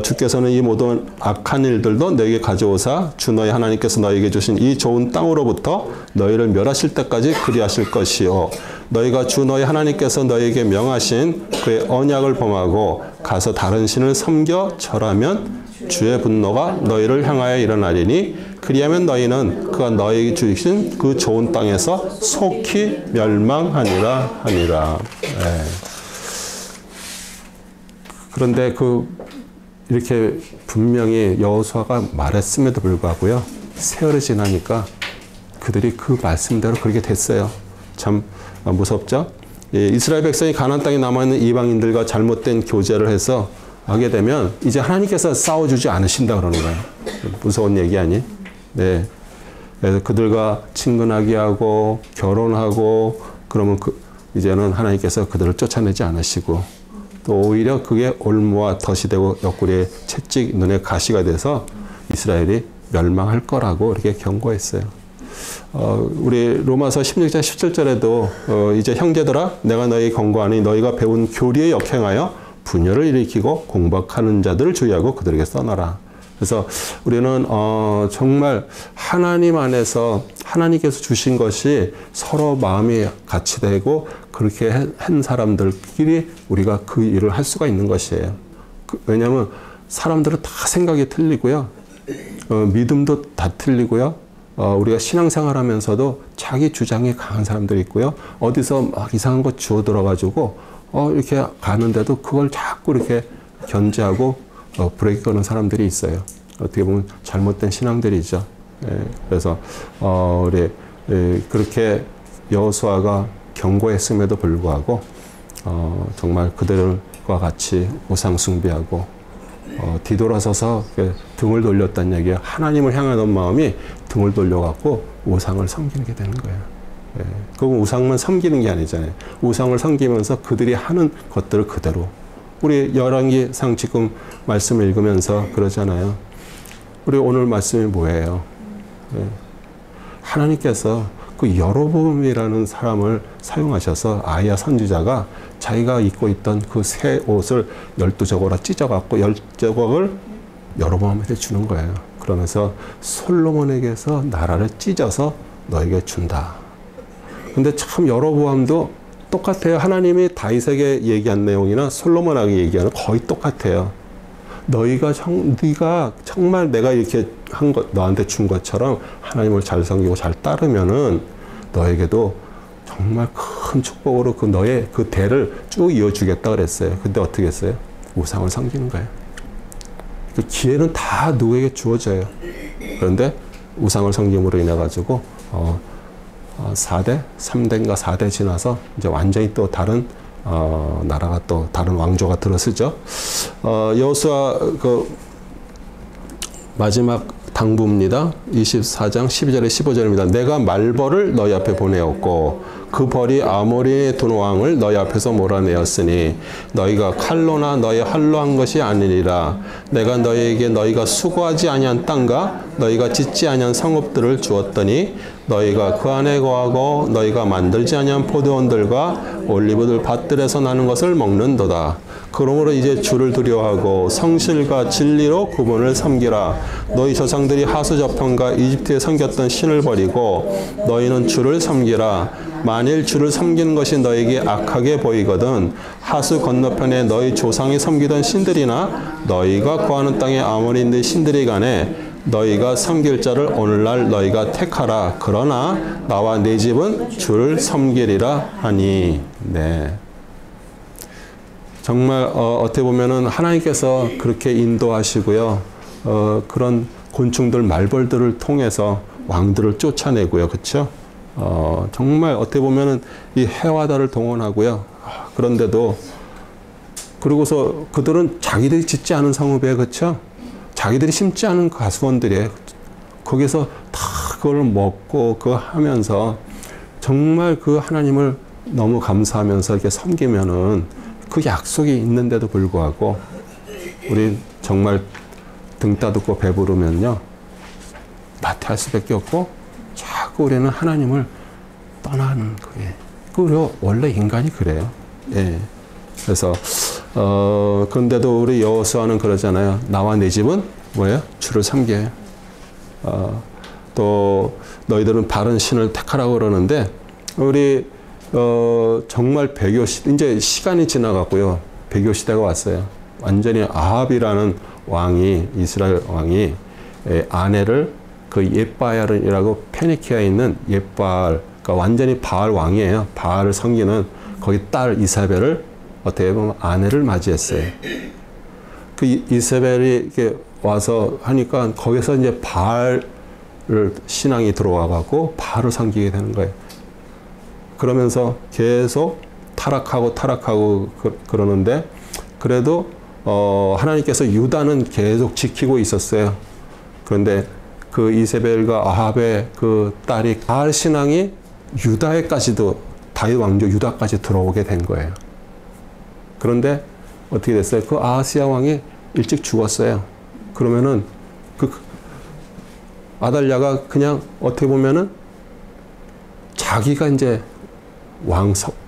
주께서는 이 모든 악한 일들도 너희에게 가져오사 주 너희 하나님께서 너희에게 주신 이 좋은 땅으로부터 너희를 멸하실 때까지 그리하실 것이요 너희가 주 너희 하나님께서 너희에게 명하신 그의 언약을 범하고 가서 다른 신을 섬겨 절하면 주의 분노가 너희를 향하여 일어나리니 그리하면 너희는 그가 너희에게 주신 그 좋은 땅에서 속히 멸망하니라 하니라. 네. 그런데 이렇게 분명히 여호수아가 말했음에도 불구하고요. 세월이 지나니까 그들이 그 말씀대로 그렇게 됐어요. 참 무섭죠? 이스라엘 백성이 가나안 땅에 남아있는 이방인들과 잘못된 교제를 해서 하게 되면 이제 하나님께서 싸워주지 않으신다 그러는 거예요. 무서운 얘기 아니? 네. 그래서 그들과 친근하게 하고 결혼하고 그러면 이제는 하나님께서 그들을 쫓아내지 않으시고 또 오히려 그게 올무와 덫이 되고 옆구리에 채찍, 눈에 가시가 돼서 이스라엘이 멸망할 거라고 이렇게 경고했어요. 우리 로마서 16장 17절에도 이제 형제들아 내가 너희 권고하니 너희가 배운 교리에 역행하여 분열을 일으키고 공박하는 자들을 주의하고 그들에게 써놔라. 그래서 우리는 정말 하나님 안에서 하나님께서 주신 것이 서로 마음이 같이 되고 그렇게 한 사람들끼리 우리가 그 일을 할 수가 있는 것이에요. 왜냐하면 사람들은 다 생각이 틀리고요. 믿음도 다 틀리고요. 우리가 신앙생활하면서도 자기 주장이 강한 사람들이 있고요. 어디서 막 이상한 거 주워 들어가지고 이렇게 가는데도 그걸 자꾸 이렇게 견제하고 브레이크 거는 사람들이 있어요. 어떻게 보면 잘못된 신앙들이죠. 그래서 우리 그렇게 여호수아가 경고했음에도 불구하고 정말 그들과 같이 우상 숭배하고 뒤돌아서서 등을 돌렸다는 얘기예요. 하나님을 향하던 마음이 등을 돌려갖고 우상을 섬기게 되는 거예요. 그건 우상만 섬기는 게 아니잖아요. 우상을 섬기면서 그들이 하는 것들을 그대로. 우리 열왕기상 지금 말씀 읽으면서 그러잖아요. 우리 오늘 말씀이 뭐예요? 하나님께서 그 여로보암이라는 사람을 사용하셔서 아이야 선지자가 자기가 입고 있던 그 새 옷을 12조각으로 찢어갖고 10조각을 여로보암에게 주는 거예요. 그러면서 솔로몬에게서 나라를 찢어서 너에게 준다. 근데 참 여로보암도 똑같아요. 하나님이 다윗에게 얘기한 내용이나 솔로몬에게 얘기하는 거의 똑같아요. 네가 정말 내가 이렇게 한 것, 너한테 준 것처럼 하나님을 잘 섬기고 잘 따르면은 너에게도 정말 큰 축복으로 그 너의 그 대를 쭉 이어주겠다 그랬어요. 근데 어떻게 했어요? 우상을 섬기는 거예요. 그 기회는 다 누구에게 주어져요. 그런데 우상을 섬김으로 인해 가지고 4대, 3대인가 4대 지나서 이제 완전히 또 다른 나라가 또 다른 왕조가 들어서죠. 여호수아 그 마지막 당부입니다. 24장 12절에 15절입니다. 내가 말벌을 너희 앞에 보내었고 그 벌이 아모리의 두 왕을 너희 앞에서 몰아내었으니 너희가 칼로나 너희 활로 한 것이 아니니라. 내가 너희에게 너희가 수고하지 아니한 땅과 너희가 짓지 아니한 성읍들을 주었더니 너희가 그 안에 거하고 너희가 만들지 아니한 포도원들과 올리브들 밭들에서 나는 것을 먹는도다. 그러므로 이제 주를 두려워하고 성실과 진리로 그분을 섬기라. 너희 조상들이 하수 저편과 이집트에 섬겼던 신을 버리고 너희는 주를 섬기라. 만일 주를 섬기는 것이 너에게 악하게 보이거든 하수 건너편에 너희 조상이 섬기던 신들이나 너희가 거하는 땅의 아모리인의 신들이 간에 너희가 섬길 자를 오늘날 너희가 택하라. 그러나 나와 내 집은 주를 섬기리라 하니. 네. 정말 어떻게 보면은 하나님께서 그렇게 인도하시고요. 그런 곤충들, 말벌들을 통해서 왕들을 쫓아내고요. 그렇죠? 정말 어떻게 보면은 이 해와 달을 동원하고요. 그런데도 그리고서 그들은 자기들이 짓지 않은 성읍에 그렇죠? 자기들이 심지 않은 가수원들이에요. 거기서 다 그걸 먹고 그거 하면서 정말 그 하나님을 너무 감사하면서 이렇게 섬기면은 그 약속이 있는데도 불구하고 우리 정말 등 따듬고 배부르면요 나태할 수밖에 없고 자꾸 우리는 하나님을 떠나는 거예요. 그 원래 인간이 그래요. 예. 그래서 그런데도 우리 여호수아는 그러잖아요. 나와 내 집은 뭐예요? 주를 섬겨요. 또 너희들은 바른 신을 택하라고 그러는데 우리 정말 배교 이제 시간이 지나갔고요. 배교 시대가 왔어요. 완전히 아합이라는 왕이 이스라엘 왕이 아내를 그 옙바알이라고 페니키아에 있는 옙바알 그러니까 완전히 바알 왕이에요. 바알을 섬기는 거기 딸 이사벨을 어떻게 보면 아내를 맞이했어요. 그 이사벨이 이렇게 와서 하니까 거기서 이제 바알을 신앙이 들어와가고 바알을 섬기게 되는 거예요. 그러면서 계속 타락하고 그러는데 그래도 하나님께서 유다는 계속 지키고 있었어요. 그런데 그 이세벨과 아합의 그 딸이 바알 신앙이 유다에까지도 다윗 왕조 유다까지 들어오게 된 거예요. 그런데 어떻게 됐어요? 그 아하스야 왕이 일찍 죽었어요. 그러면은 그 아달랴가 그냥 어떻게 보면은 자기가 이제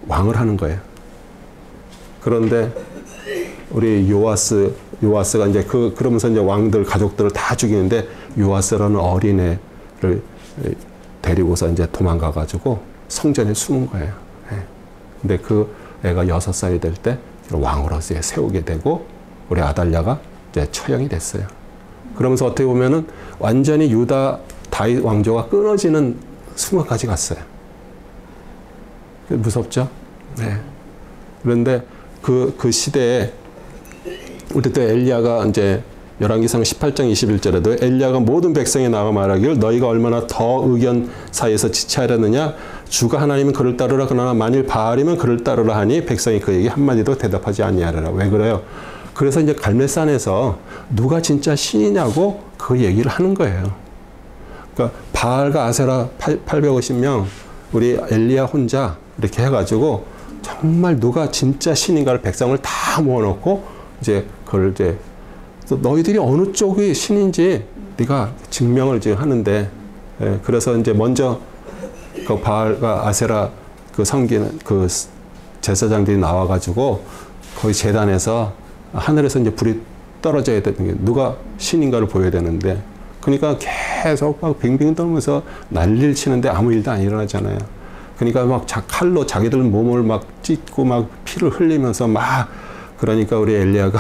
왕을 하는 거예요. 그런데 우리 요아스가 이제 그러면서 이제 왕들 가족들을 다 죽이는데 요아스라는 어린애를 데리고서 이제 도망가 가지고 성전에 숨은 거예요. 근데 그 애가 6살이 될 때 왕으로서 세우게 되고 우리 아달랴가 이제 처형이 됐어요. 그러면서 어떻게 보면은 완전히 유다 다윗 왕조가 끊어지는 순간까지 갔어요. 무섭죠? 네. 그런데 그 시대에 우리 또 엘리야가 이제 열왕기상 18장 21절에도 엘리야가 모든 백성에 나가 말하기를 너희가 얼마나 더 의견 사이에서 지체하려느냐 주가 하나님은 그를 따르라 그러나 만일 바알이면 그를 따르라 하니 백성이 그에게 한마디도 대답하지 아니하리라. 왜 그래요? 그래서 이제 갈멜산에서 누가 진짜 신이냐고 그 얘기를 하는 거예요. 그러니까 바알과 아세라 850명 우리 엘리야 혼자 이렇게 해가지고 정말 누가 진짜 신인가를 백성을 다 모아놓고 이제 그걸 이제 너희들이 어느 쪽이 신인지 네가 증명을 지금 하는데 그래서 이제 먼저 그 바알과 아세라 그 섬기는 그 제사장들이 나와가지고 거기 제단에서 하늘에서 이제 불이 떨어져야 되는 게 누가 신인가를 보여야 되는데 그러니까 계속 막 빙빙 돌면서 난리를 치는데 아무 일도 안 일어나잖아요. 그러니까 막 칼로 자기들 몸을 막 찢고 막 피를 흘리면서 막 그러니까 우리 엘리야가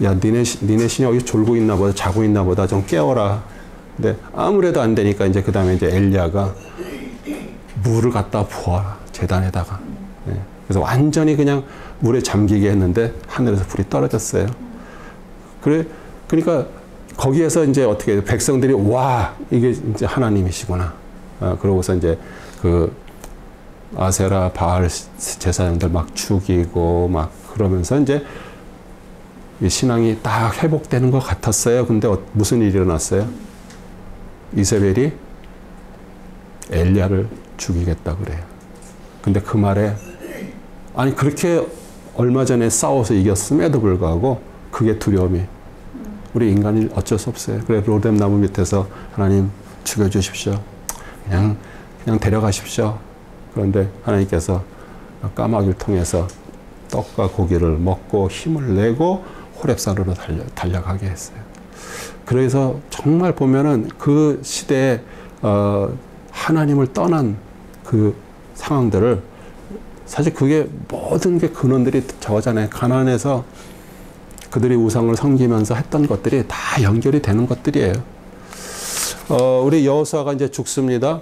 야, 니네 신이 여기 졸고 있나 보다, 자고 있나 보다, 좀 깨워라. 근데 아무래도 안 되니까 이제 그 다음에 이제 엘리야가 물을 갖다 부어라, 제단에다가. 예. 그래서 완전히 그냥 물에 잠기게 했는데 하늘에서 불이 떨어졌어요. 그러니까 거기에서 이제 어떻게 백성들이 와, 이게 이제 하나님이시구나. 그러고서 이제 그 아세라 바알 제사장들 막 죽이고 막 그러면서 이제 신앙이 딱 회복되는 것 같았어요. 근데 무슨 일이 일어났어요? 이세벨이 엘리야를 죽이겠다 그래요. 근데 그 말에 아니 그렇게 얼마 전에 싸워서 이겼음에도 불구하고 그게 두려움이 우리 인간이 어쩔 수 없어요. 그래 로뎀 나무 밑에서 하나님 죽여주십시오. 그냥 데려가십시오. 그런데 하나님께서 까마귀를 통해서 떡과 고기를 먹고 힘을 내고 호렙산으로 달려가게 했어요. 그래서 정말 보면은 그 시대에 하나님을 떠난 그 상황들을 사실 그게 모든 게 근원들이 저거잖아요. 가나안에서 그들이 우상을 섬기면서 했던 것들이 다 연결이 되는 것들이에요. 우리 여호수아가 이제 죽습니다.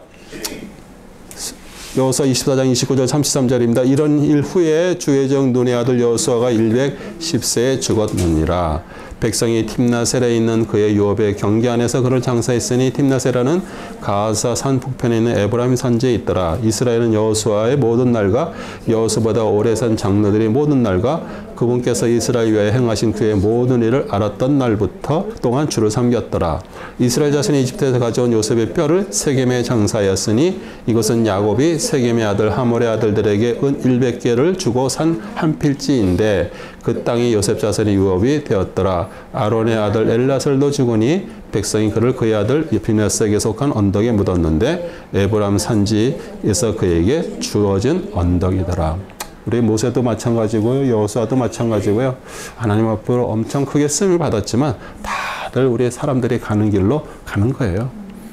여호수아 24장 29절 33절입니다. 이런 일 후에 주의정 눈의 아들 여호수아가 110세에 죽었느니라. 백성이 tim나셀에 있는 그의 유업의 경계 안에서 그를 장사했으니 tim나셀라는 가사 산 북편에 있는 에브라임 산지에 있더라. 이스라엘은 여호수아의 모든 날과 여호수아보다 오래 산 장로들이 모든 날과 그분께서 이스라엘 위하여 행하신 그의 모든 일을 알았던 날부터 동안 주를 섬겼더라. 이스라엘 자손이 이집트에서 가져온 요셉의 뼈를 세겜에 장사하였으니 이것은 야곱이 세겜의 아들 하몰의 아들들에게 은 100개를 주고 산 한 필지인데 그 땅이 요셉 자손의 유업이 되었더라. 아론의 아들 엘라설도 죽으니 백성이 그를 그의 아들 비느하스에게 속한 언덕에 묻었는데 에브람 산지에서 그에게 주어진 언덕이더라. 우리 모세도 마찬가지고요. 여호수아도 마찬가지고요. 하나님 앞으로 엄청 크게 쓰임을 받았지만 다들 우리 사람들이 가는 길로 가는 거예요.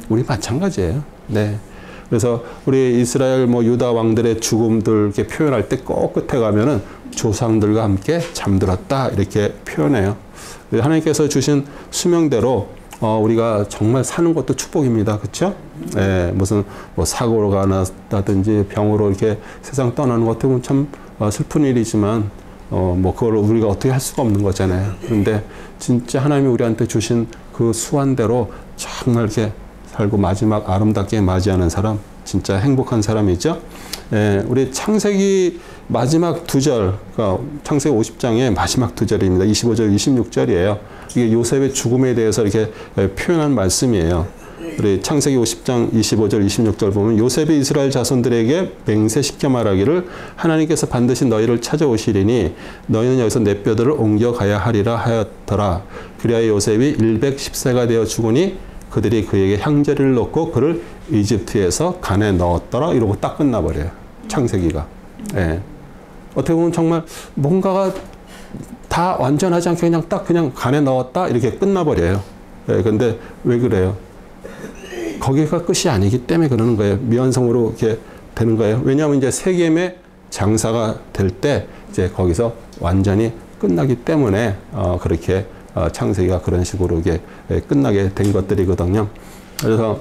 우리 마찬가지예요. 네. 그래서 우리 이스라엘 유다 왕들의 죽음들 이렇게 표현할 때 꼭 끝에 가면은 조상들과 함께 잠들었다 이렇게 표현해요. 하나님께서 주신 수명대로 우리가 정말 사는 것도 축복입니다. 그렇죠? 예, 무슨 사고가 났다든지 병으로 이렇게 세상 떠나는 것도 참 슬픈 일이지만 그걸 우리가 어떻게 할 수가 없는 거잖아요. 그런데 진짜 하나님이 우리한테 주신 그 수완대로 정말 이렇게 살고 마지막 아름답게 맞이하는 사람, 진짜 행복한 사람이죠. 예, 우리 창세기 마지막 두 절, 그러니까 창세기 50장의 마지막 두 절입니다. 25절, 26절이에요. 이게 요셉의 죽음에 대해서 이렇게 표현한 말씀이에요. 우리 창세기 50장 25절, 26절 보면 요셉이 이스라엘 자손들에게 맹세시켜 말하기를 하나님께서 반드시 너희를 찾아오시리니 너희는 여기서 내 뼈들을 옮겨가야 하리라 하였더라. 그리하여 요셉이 110세가 되어 죽으니 그들이 그에게 향제를 넣고 그를 이집트에서 간에 넣었더라. 이러고 딱 끝나버려요. 창세기가. 예. 어떻게 보면 정말 뭔가가 다 완전하지 않게 그냥 간에 넣었다. 이렇게 끝나버려요. 예. 근데 왜 그래요? 거기가 끝이 아니기 때문에 그러는 거예요. 미완성으로 이렇게 되는 거예요. 왜냐하면 이제 세겜의 장사가 될 때 이제 거기서 완전히 끝나기 때문에 그렇게 창세기가 그런 식으로 이게 끝나게 된 것들이거든요. 그래서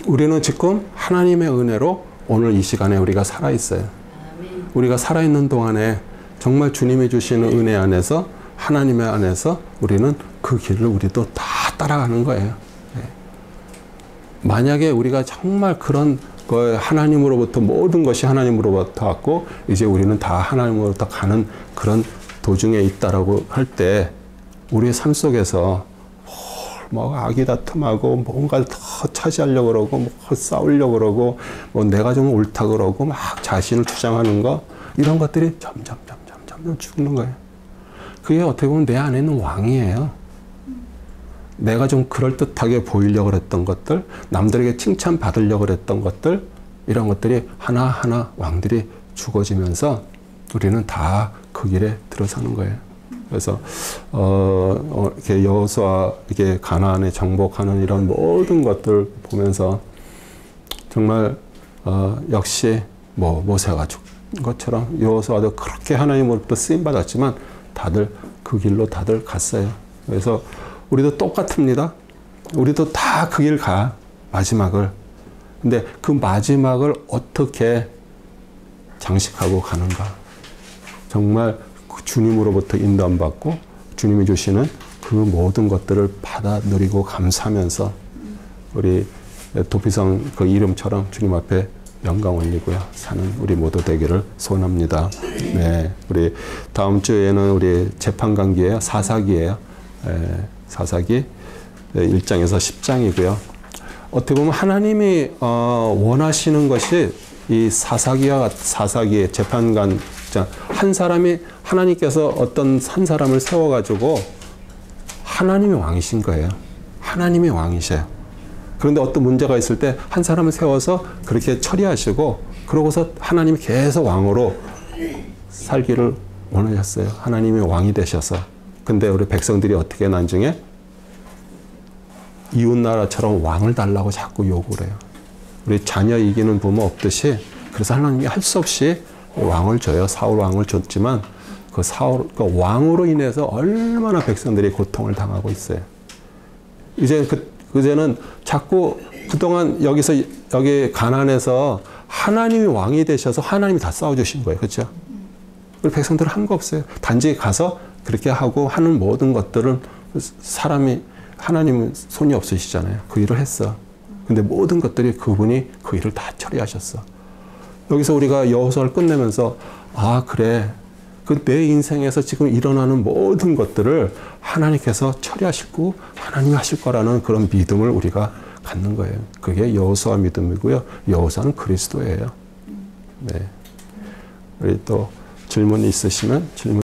우리는 지금 하나님의 은혜로 오늘 이 시간에 우리가 살아있어요. 우리가 살아있는 동안에 정말 주님이 주시는 은혜 안에서 하나님의 안에서 우리는 그 길을 우리도 다 따라가는 거예요. 만약에 우리가 정말 그런 거에 하나님으로부터 모든 것이 하나님으로부터 왔고 이제 우리는 다 하나님으로부터 가는 그런 도중에 있다라고 할 때 우리의 삶 속에서 악이 다툼하고 뭔가를 더 차지하려고 그러고 싸우려고 그러고 내가 좀 옳다 그러고 막 자신을 주장하는 거 이런 것들이 점점 죽는 거예요. 그게 어떻게 보면 내 안에 있는 왕이에요. 내가 좀 그럴듯하게 보이려고 했던 것들, 남들에게 칭찬받으려고 했던 것들, 이런 것들이 하나하나 왕들이 죽어지면서 우리는 다 그 길에 들어서는 거예요. 그래서 이렇게 여호수아 이렇게 가나안에 정복하는 이런 모든 것들 보면서 정말 역시 모세가 죽은 것처럼 여호수아도 그렇게 하나님으로부터 쓰임 받았지만 다들 그 길로 다들 갔어요. 그래서 우리도 똑같습니다. 우리도 다 그 길 가, 마지막을. 근데 그 마지막을 어떻게 장식하고 가는가. 정말 그 주님으로부터 인도받고 주님이 주시는 그 모든 것들을 받아 누리고 감사하면서 우리 도피성 그 이름처럼 주님 앞에 영광 올리고요. 사는 우리 모두 되기를 소원합니다. 네. 우리 다음 주에는 우리 재판관기예요. 사사기예요. 사사기 1장에서 10장이고요. 어떻게 보면 하나님이 원하시는 것이 이 사사기의 재판관 한 사람이 하나님께서 어떤 한 사람을 세워가지고 하나님이 왕이신 거예요. 하나님이 왕이셔요. 그런데 어떤 문제가 있을 때 한 사람을 세워서 그렇게 처리하시고 그러고서 하나님이 계속 왕으로 살기를 원하셨어요. 하나님이 왕이 되셔서. 근데 우리 백성들이 어떻게 나중에 이웃나라처럼 왕을 달라고 자꾸 요구를 해요. 우리 자녀 이기는 부모 없듯이 그래서 하나님이 할 수 없이 왕을 줘요. 사울 왕을 줬지만 그 왕으로 인해서 얼마나 백성들이 고통을 당하고 있어요. 이제는 자꾸 그동안 여기 가나안에서 하나님이 왕이 되셔서 하나님이 다 싸워주신 거예요. 그렇죠? 우리 백성들은 한 거 없어요. 단지 가서 그렇게 하고 하는 모든 것들은 하나님은 손이 없으시잖아요. 그 일을 했어. 근데 모든 것들이 그분이 그 일을 다 처리하셨어. 여기서 우리가 여호수아를 끝내면서 아 그래. 그 내 인생에서 지금 일어나는 모든 것들을 하나님께서 처리하시고 하나님이 하실 거라는 그런 믿음을 우리가 갖는 거예요. 그게 여호수아 믿음이고요. 여호수아는 그리스도예요. 네. 우리 또 질문 있으시면 질문